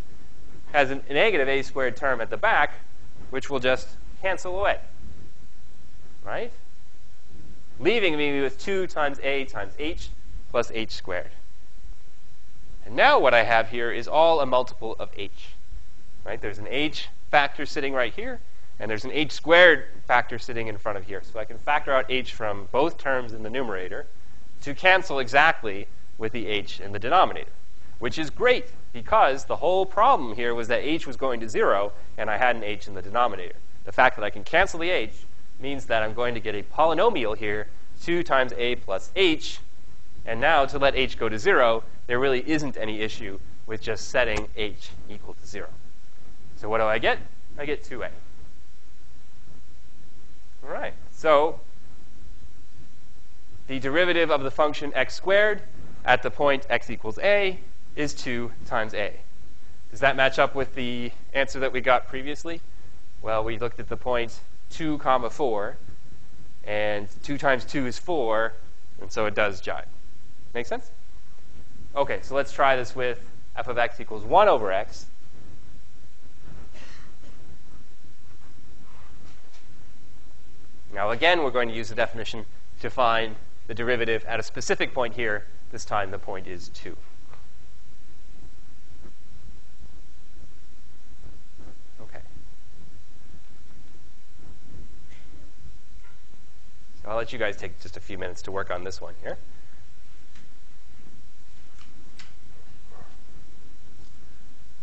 has a negative a squared term at the back, which will just cancel away, right? Leaving me with 2 times a times h plus h squared. And now what I have here is all a multiple of h, right? There's an h factor sitting right here, and there's an h squared factor sitting in front of here. So I can factor out h from both terms in the numerator to cancel exactly with the h in the denominator, which is great because the whole problem here was that h was going to 0, and I had an h in the denominator. The fact that I can cancel the h means that I'm going to get a polynomial here, 2 times a plus h. And now, to let h go to 0, there really isn't any issue with just setting h equal to 0. So what do I get? I get 2a. All right. So the derivative of the function x squared at the point x equals a is 2 times a. Does that match up with the answer that we got previously? Well, we looked at the point 2 comma 4, and 2 times 2 is 4, and so it does jive. Make sense? Okay, so let's try this with f of x equals 1 over x. Now again, we're going to use the definition to find the derivative at a specific point here. This time the point is 2. Okay. So I'll let you guys take just a few minutes to work on this one here.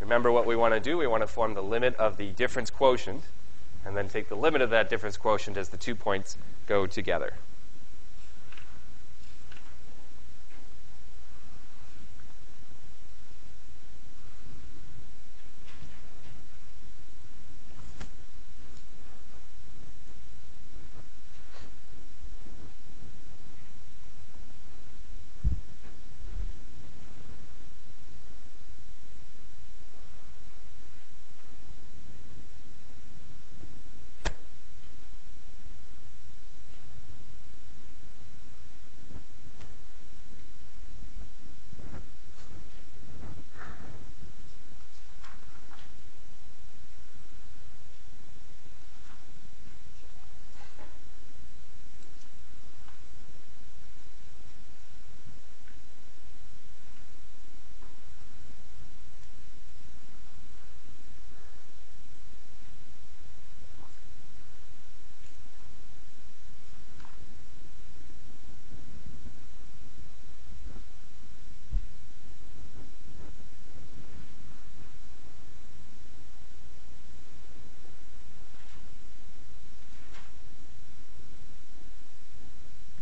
Remember what we want to do. We want to form the limit of the difference quotient, and then take the limit of that difference quotient as the 2 points go together.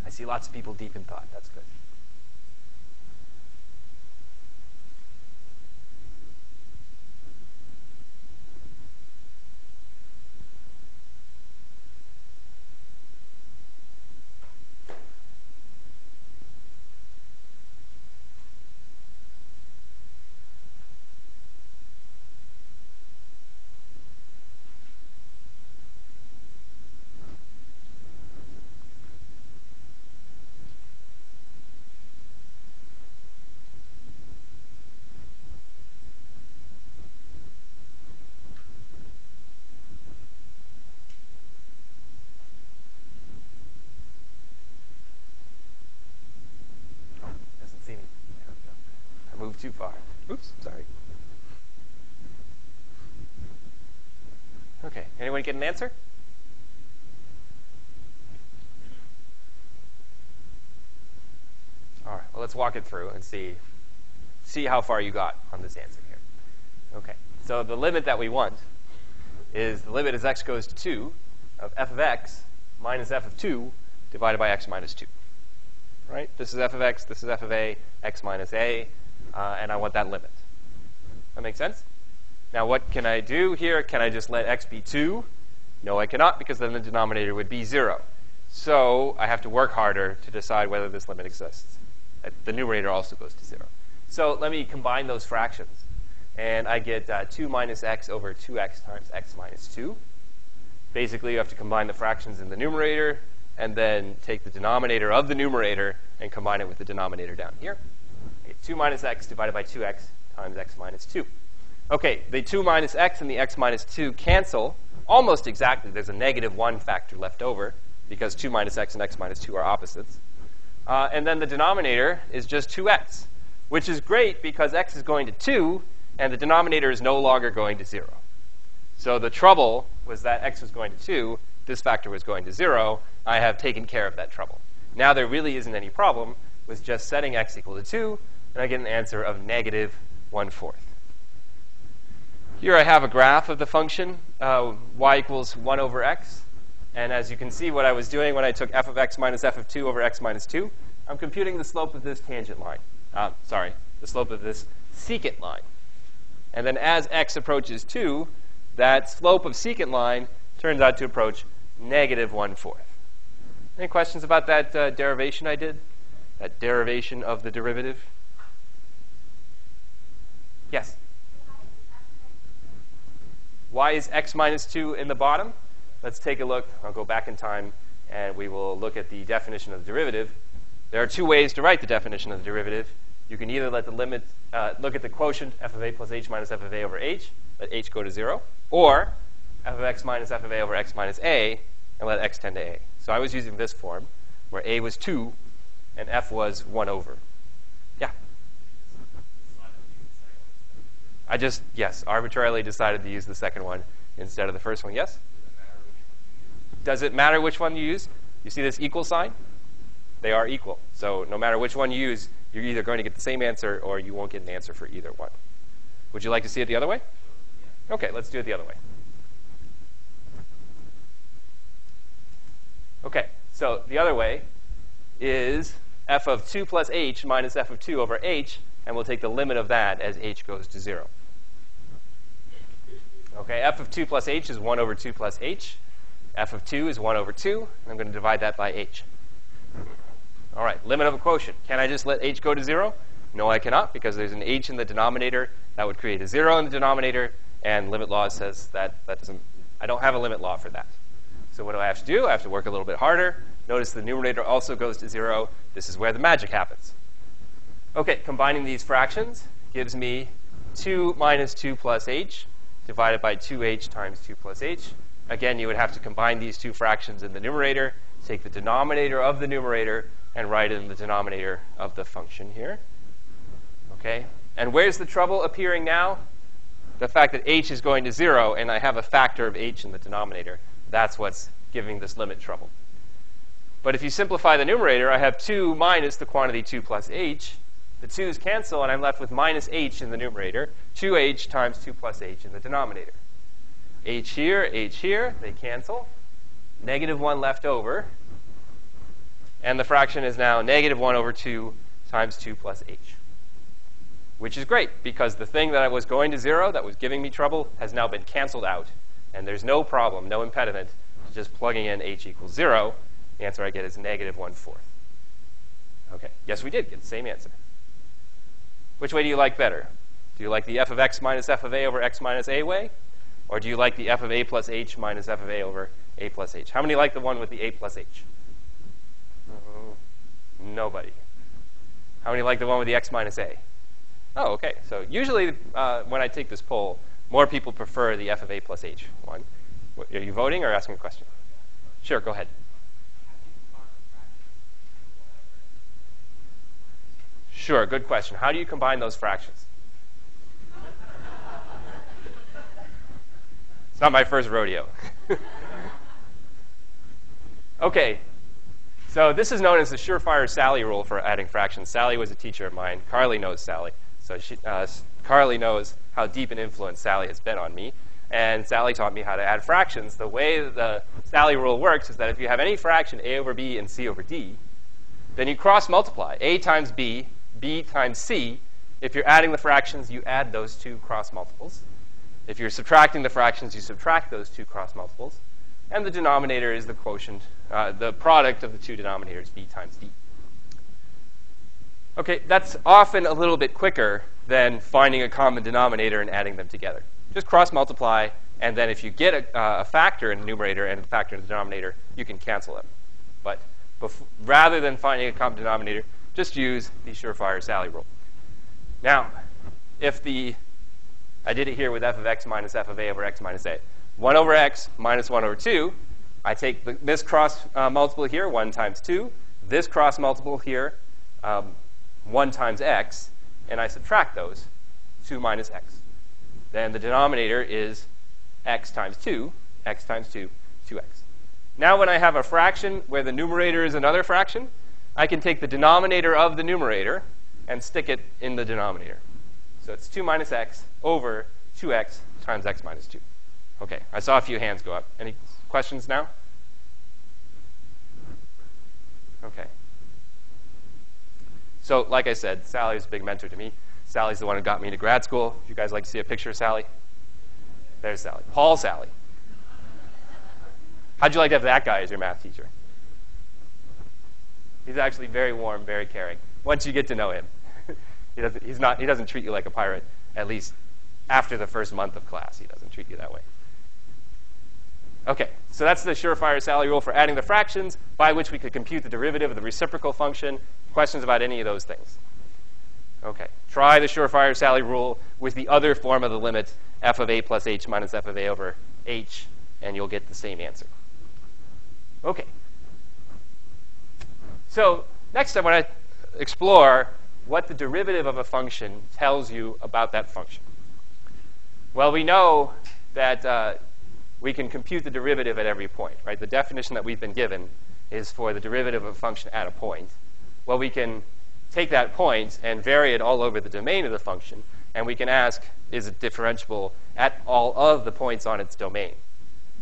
I see lots of people deep in thought. That's good. far. Oops, sorry. Okay, anyone get an answer? All right, well, let's walk it through and see how far you got on this answer here. Okay, so the limit that we want is the limit as x goes to 2 of f of x minus f of 2 divided by x minus 2. Right? This is f of x, this is f of a, x minus a, and I want that limit. That make sense? Now, what can I do here? Can I just let x be 2? No, I cannot, because then the denominator would be 0. So I have to work harder to decide whether this limit exists. The numerator also goes to 0. So let me combine those fractions. And I get 2 minus x over 2x times x minus 2. Basically, you have to combine the fractions in the numerator and then take the denominator of the numerator and combine it with the denominator down here. I get 2 minus x divided by 2x times x minus 2. OK, the 2 minus x and the x minus 2 cancel almost exactly. There's a negative 1 factor left over because 2 minus x and x minus 2 are opposites. And then the denominator is just 2x, which is great because x is going to 2, and the denominator is no longer going to 0. So the trouble was that x was going to 2. This factor was going to 0. I have taken care of that trouble. Now there really isn't any problem with just setting x equal to 2, and I get an answer of negative 1/4. Here I have a graph of the function y equals 1 over x. And as you can see, what I was doing when I took f of x minus f of 2 over x minus 2, I'm computing the slope of this tangent line. The slope of this secant line. And then as x approaches 2, that slope of secant line turns out to approach negative 1/4. Any questions about that derivation I did? That derivation of the derivative? Yes? Why is x minus 2 in the bottom? Let's take a look. I'll go back in time, and we will look at the definition of the derivative. There are two ways to write the definition of the derivative. You can either let the limit, look at the quotient f of a plus h minus f of a over h, let h go to 0, or f of x minus f of a over x minus a, and let x tend to a. So I was using this form, where a was 2, and f was 1 over. Yeah? I just, yes, arbitrarily decided to use the second one instead of the first one. Yes? Does it matter which one you use? You see this equal sign? They are equal. So no matter which one you use, you're either going to get the same answer or you won't get an answer for either one. Would you like to see it the other way? OK, let's do it the other way. OK, so the other way is f of 2 plus h minus f of 2 over h, and we'll take the limit of that as h goes to 0. OK, f of 2 plus h is 1 over 2 plus h. F of 2 is 1 over 2, and I'm going to divide that by h. All right, limit of a quotient. Can I just let h go to 0? No, I cannot, because there's an h in the denominator. That would create a 0 in the denominator, and limit law says that I don't have a limit law for that. So what do I have to do? I have to work a little bit harder. Notice the numerator also goes to 0. This is where the magic happens. OK, combining these fractions gives me 2 minus 2 plus h divided by 2h times 2 plus h. Again, you would have to combine these two fractions in the numerator, take the denominator of the numerator, and write it in the denominator of the function here. OK? And where's the trouble appearing now? The fact that h is going to 0, and I have a factor of h in the denominator. That's what's giving this limit trouble. But if you simplify the numerator, I have 2 minus the quantity 2 plus h. The 2's cancel, and I'm left with minus h in the numerator, 2h times 2 plus h in the denominator. H here, they cancel. Negative 1 left over. And the fraction is now negative 1 over 2 times 2 plus h. Which is great, because the thing that was going to 0, that was giving me trouble, has now been canceled out. And there's no problem, no impediment, to just plugging in h equals 0. The answer I get is negative 1/4. OK, yes, we did get the same answer. Which way do you like better? Do you like the f of x minus f of a over x minus a way? Or do you like the f of a plus h minus f of a over a plus h? How many like the one with the a plus h? Nobody. How many like the one with the x minus a? Oh, OK. So usually when I take this poll, more people prefer the f of a plus h one. Are you voting or asking a question? Sure, go ahead. Sure, good question. How do you combine those fractions? It's not my first rodeo. Okay, so this is known as the surefire Sally rule for adding fractions. Sally was a teacher of mine. Carly knows Sally. So Carly knows how deep an influence Sally has been on me. And Sally taught me how to add fractions. The way the Sally rule works is that if you have any fraction a over b and c over d, then you cross multiply. A times b, b times c. If you're adding the fractions, you add those two cross multiples. If you're subtracting the fractions, you subtract those two cross multiples. And the denominator is the quotient, the product of the two denominators, b times d. Okay, that's often a little bit quicker than finding a common denominator and adding them together. Just cross multiply, and then if you get a factor in the numerator and a factor in the denominator, you can cancel them. But rather than finding a common denominator, just use the surefire Sally rule. Now, I did it here with f of x minus f of a over x minus a. 1 over x minus 1 over 2. I take this cross multiple here, 1 times 2. This cross multiple here, 1 times x. And I subtract those, 2 minus x. Then the denominator is x times 2, 2x. Now when I have a fraction where the numerator is another fraction, I can take the denominator of the numerator and stick it in the denominator. So it's 2 minus x over 2x times x minus 2. Okay, I saw a few hands go up. Any questions now? Okay. So like I said, Sally's a big mentor to me. Sally's the one who got me into grad school. If you guys like to see a picture of Sally, there's Sally. Paul Sally. How'd you like to have that guy as your math teacher? He's actually very warm, very caring. Once you get to know him, he doesn't treat you like a pirate. At least after the first month of class, he doesn't treat you that way. Okay, so that's the surefire Sally rule for adding the fractions, by which we could compute the derivative of the reciprocal function. Questions about any of those things? Okay, try the surefire Sally rule with the other form of the limit, f of a plus h minus f of a over h, and you'll get the same answer. Okay. So next I want to explore what the derivative of a function tells you about that function. Well, we know that we can compute the derivative at every point, right? The definition that we've been given is for the derivative of a function at a point. Well, we can take that point and vary it all over the domain of the function, and we can ask, is it differentiable at all of the points on its domain?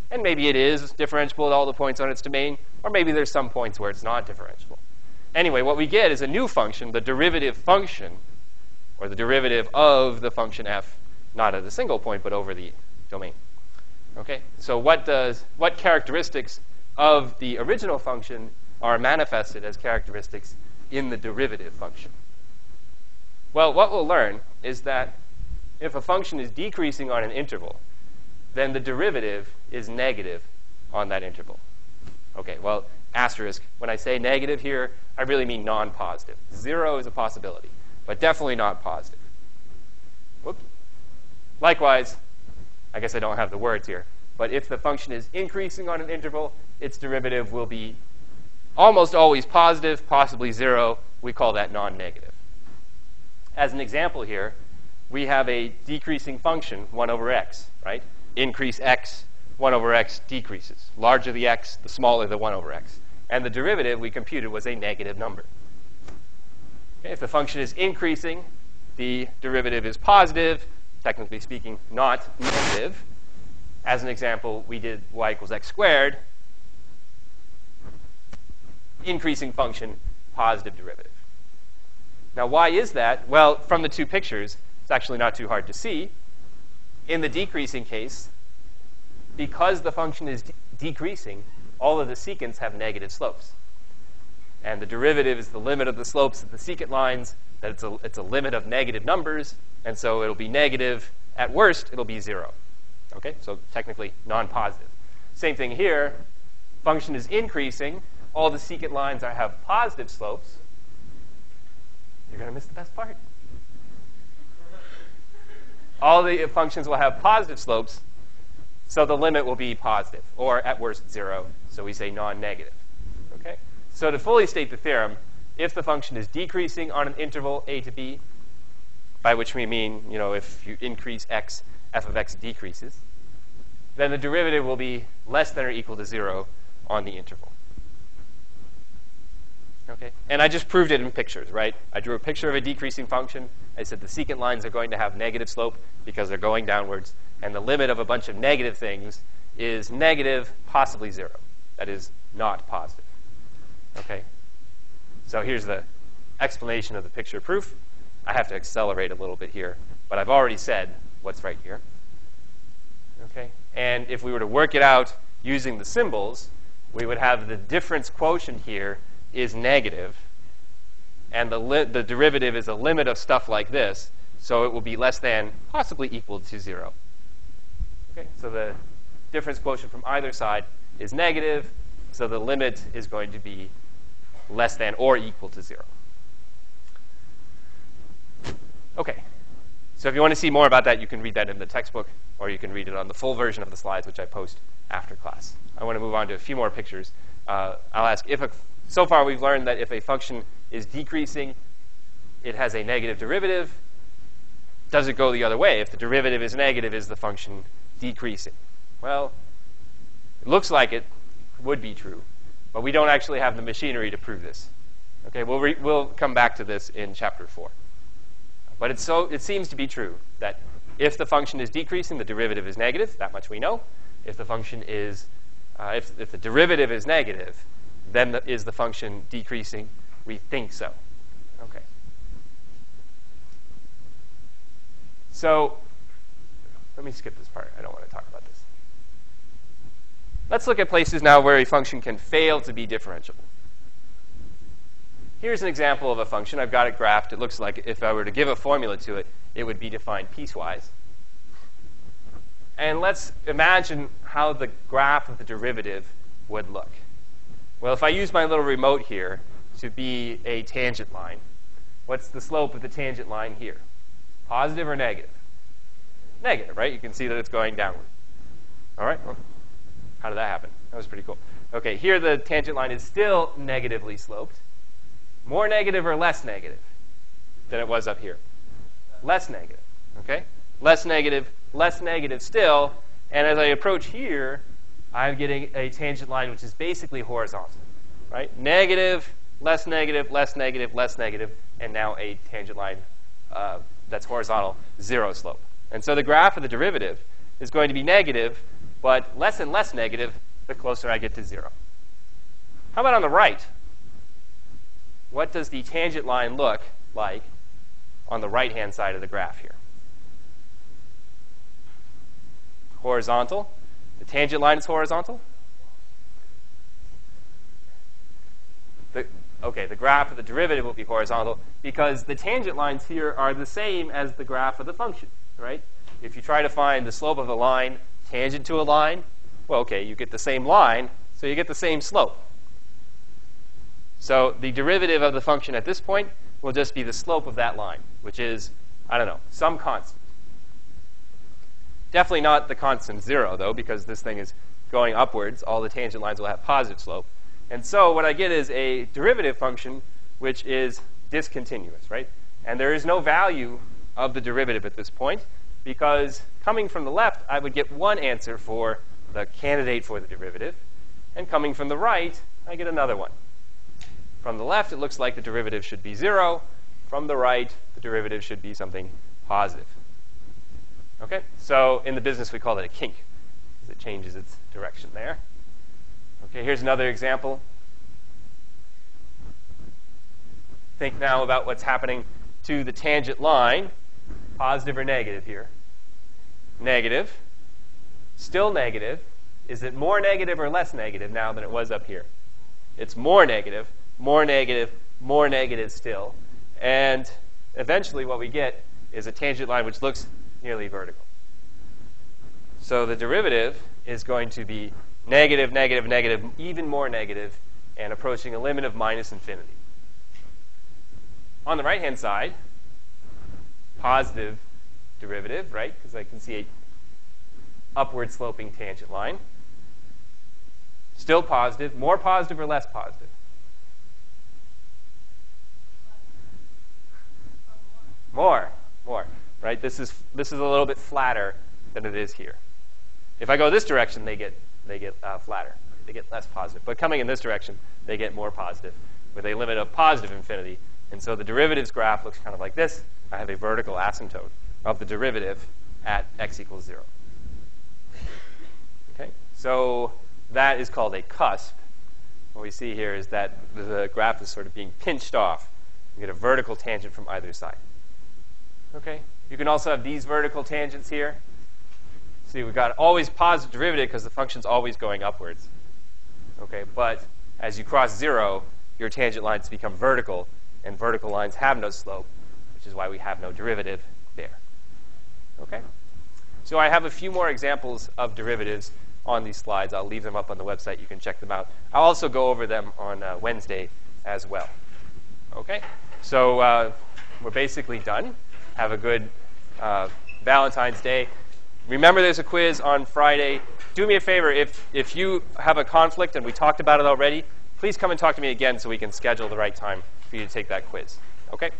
And maybe it is differentiable at all the points on its domain, or maybe there's some points where it's not differentiable. Anyway, what we get is a new function, the derivative function, or the derivative of the function f, not at a single point, but over the domain. Okay, so what characteristics of the original function are manifested as characteristics in the derivative function? Well, what we'll learn is that if a function is decreasing on an interval, then the derivative is negative on that interval. Okay, well, asterisk. When I say negative here, I really mean non-positive. 0 is a possibility, but definitely not positive. Whoops. Likewise, I guess I don't have the words here, but if the function is increasing on an interval, its derivative will be almost always positive, possibly 0. We call that non-negative. As an example here, we have a decreasing function, 1 over x, right? Increase x, 1 over x decreases. Larger the x, the smaller the 1 over x. And the derivative we computed was a negative number. Okay, if the function is increasing, the derivative is positive, technically speaking, not negative. As an example, we did y equals x squared. Increasing function, positive derivative. Now, why is that? Well, from the two pictures, it's actually not too hard to see. In the decreasing case, because the function is decreasing, all of the secants have negative slopes. And the derivative is the limit of the slopes of the secant lines, that it's a limit of negative numbers, and so it'll be negative. At worst, it'll be 0. Okay, so technically non-positive. Same thing here. Function is increasing. All the secant lines have positive slopes. You're going to miss the best part. All the functions will have positive slopes, so the limit will be positive, or at worst 0. So we say non-negative. Okay? So to fully state the theorem, if the function is decreasing on an interval a to b, by which we mean, if you increase x, f of x decreases. then the derivative will be less than or equal to 0 on the interval. Okay? And I just proved it in pictures, right? I drew a picture of a decreasing function. I said the secant lines are going to have negative slope because they're going downwards. And the limit of a bunch of negative things is negative, possibly 0. That is not positive. Okay? So here's the explanation of the picture proof. I have to accelerate a little bit here, but I've already said what's right here. Okay? And if we were to work it out using the symbols, we would have the difference quotient here is negative, and the derivative is a limit of stuff like this, so it will be less than, possibly equal to 0. Okay? So the difference quotient from either side is negative, so the limit is going to be less than or equal to 0. Okay. So if you want to see more about that, you can read that in the textbook, or you can read it on the full version of the slides, which I post after class. I want to move on to a few more pictures. I'll ask, so far we've learned that if a function is decreasing, it has a negative derivative. Does it go the other way? If the derivative is negative, is the function decreasing? Well, it looks like it would be true, but we don't actually have the machinery to prove this. Okay, we'll come back to this in chapter 4. But it seems to be true that if the function is decreasing, the derivative is negative. That much we know. If the function is, if the derivative is negative, then is the function decreasing? We think so. Okay. So let me skip this part. I don't want to talk about this. Let's look at places now where a function can fail to be differentiable. Here's an example of a function. I've got it graphed. It looks like if I were to give a formula to it, it would be defined piecewise. And let's imagine how the graph of the derivative would look. Well, if I use my little remote here to be a tangent line, what's the slope of the tangent line here? Positive or negative? Negative, right? You can see that it's going downward. All right? Well, how did that happen? That was pretty cool. Okay, here the tangent line is still negatively sloped. More negative or less negative than it was up here? Less negative, okay? Less negative still. And as I approach here, I'm getting a tangent line which is basically horizontal, right? Negative, less negative, less negative, less negative, and now a tangent line that's horizontal, 0 slope. And so the graph of the derivative is going to be negative, but less and less negative the closer I get to 0. How about on the right? What does the tangent line look like on the right-hand side of the graph here? Horizontal. The tangent line is horizontal. The graph of the derivative will be horizontal because the tangent lines here are the same as the graph of the function, right? If you try to find the slope of a line tangent to a line, well, okay, you get the same line, so you get the same slope. So the derivative of the function at this point will just be the slope of that line, which is, I don't know, some constant. Definitely not the constant 0, though, because this thing is going upwards. All the tangent lines will have positive slope. And so what I get is a derivative function which is discontinuous, right? And there is no value of the derivative at this point because coming from the left, I would get one answer for the candidate for the derivative. And coming from the right, I get another one. From the left, it looks like the derivative should be 0. From the right, the derivative should be something positive. Okay? So in the business, we call that a kink, because it changes its direction there. Okay, here's another example. Think now about what's happening to the tangent line. Positive or negative here? Negative. Still negative. Is it more negative or less negative now than it was up here? It's more negative, more negative, more negative still. And eventually what we get is a tangent line which looks nearly vertical. So the derivative is going to be negative, negative, negative, even more negative, and approaching a limit of minus infinity. On the right-hand side, positive derivative, right? Because I can see a upward sloping tangent line. Still positive, more positive or less positive? More, right? This is a little bit flatter than it is here. If I go this direction, they get flatter. They get less positive. But coming in this direction, they get more positive with a limit of positive infinity. And so the derivatives graph looks kind of like this. I have a vertical asymptote of the derivative at x equals 0. Okay? So that is called a cusp. What we see here is that the graph is sort of being pinched off. You get a vertical tangent from either side. Okay? You can also have these vertical tangents here. See, we've got always positive derivative because the function's always going upwards. Okay? But as you cross 0, your tangent lines become vertical, and vertical lines have no slope, which is why we have no derivative there. Okay? So I have a few more examples of derivatives on these slides. I'll leave them up on the website. You can check them out. I'll also go over them on Wednesday as well. Okay? So we're basically done. Have a good Valentine's Day. Remember, there's a quiz on Friday. Do me a favor. If you have a conflict and we talked about it already, please come and talk to me again so we can schedule the right time for you to take that quiz. Okay?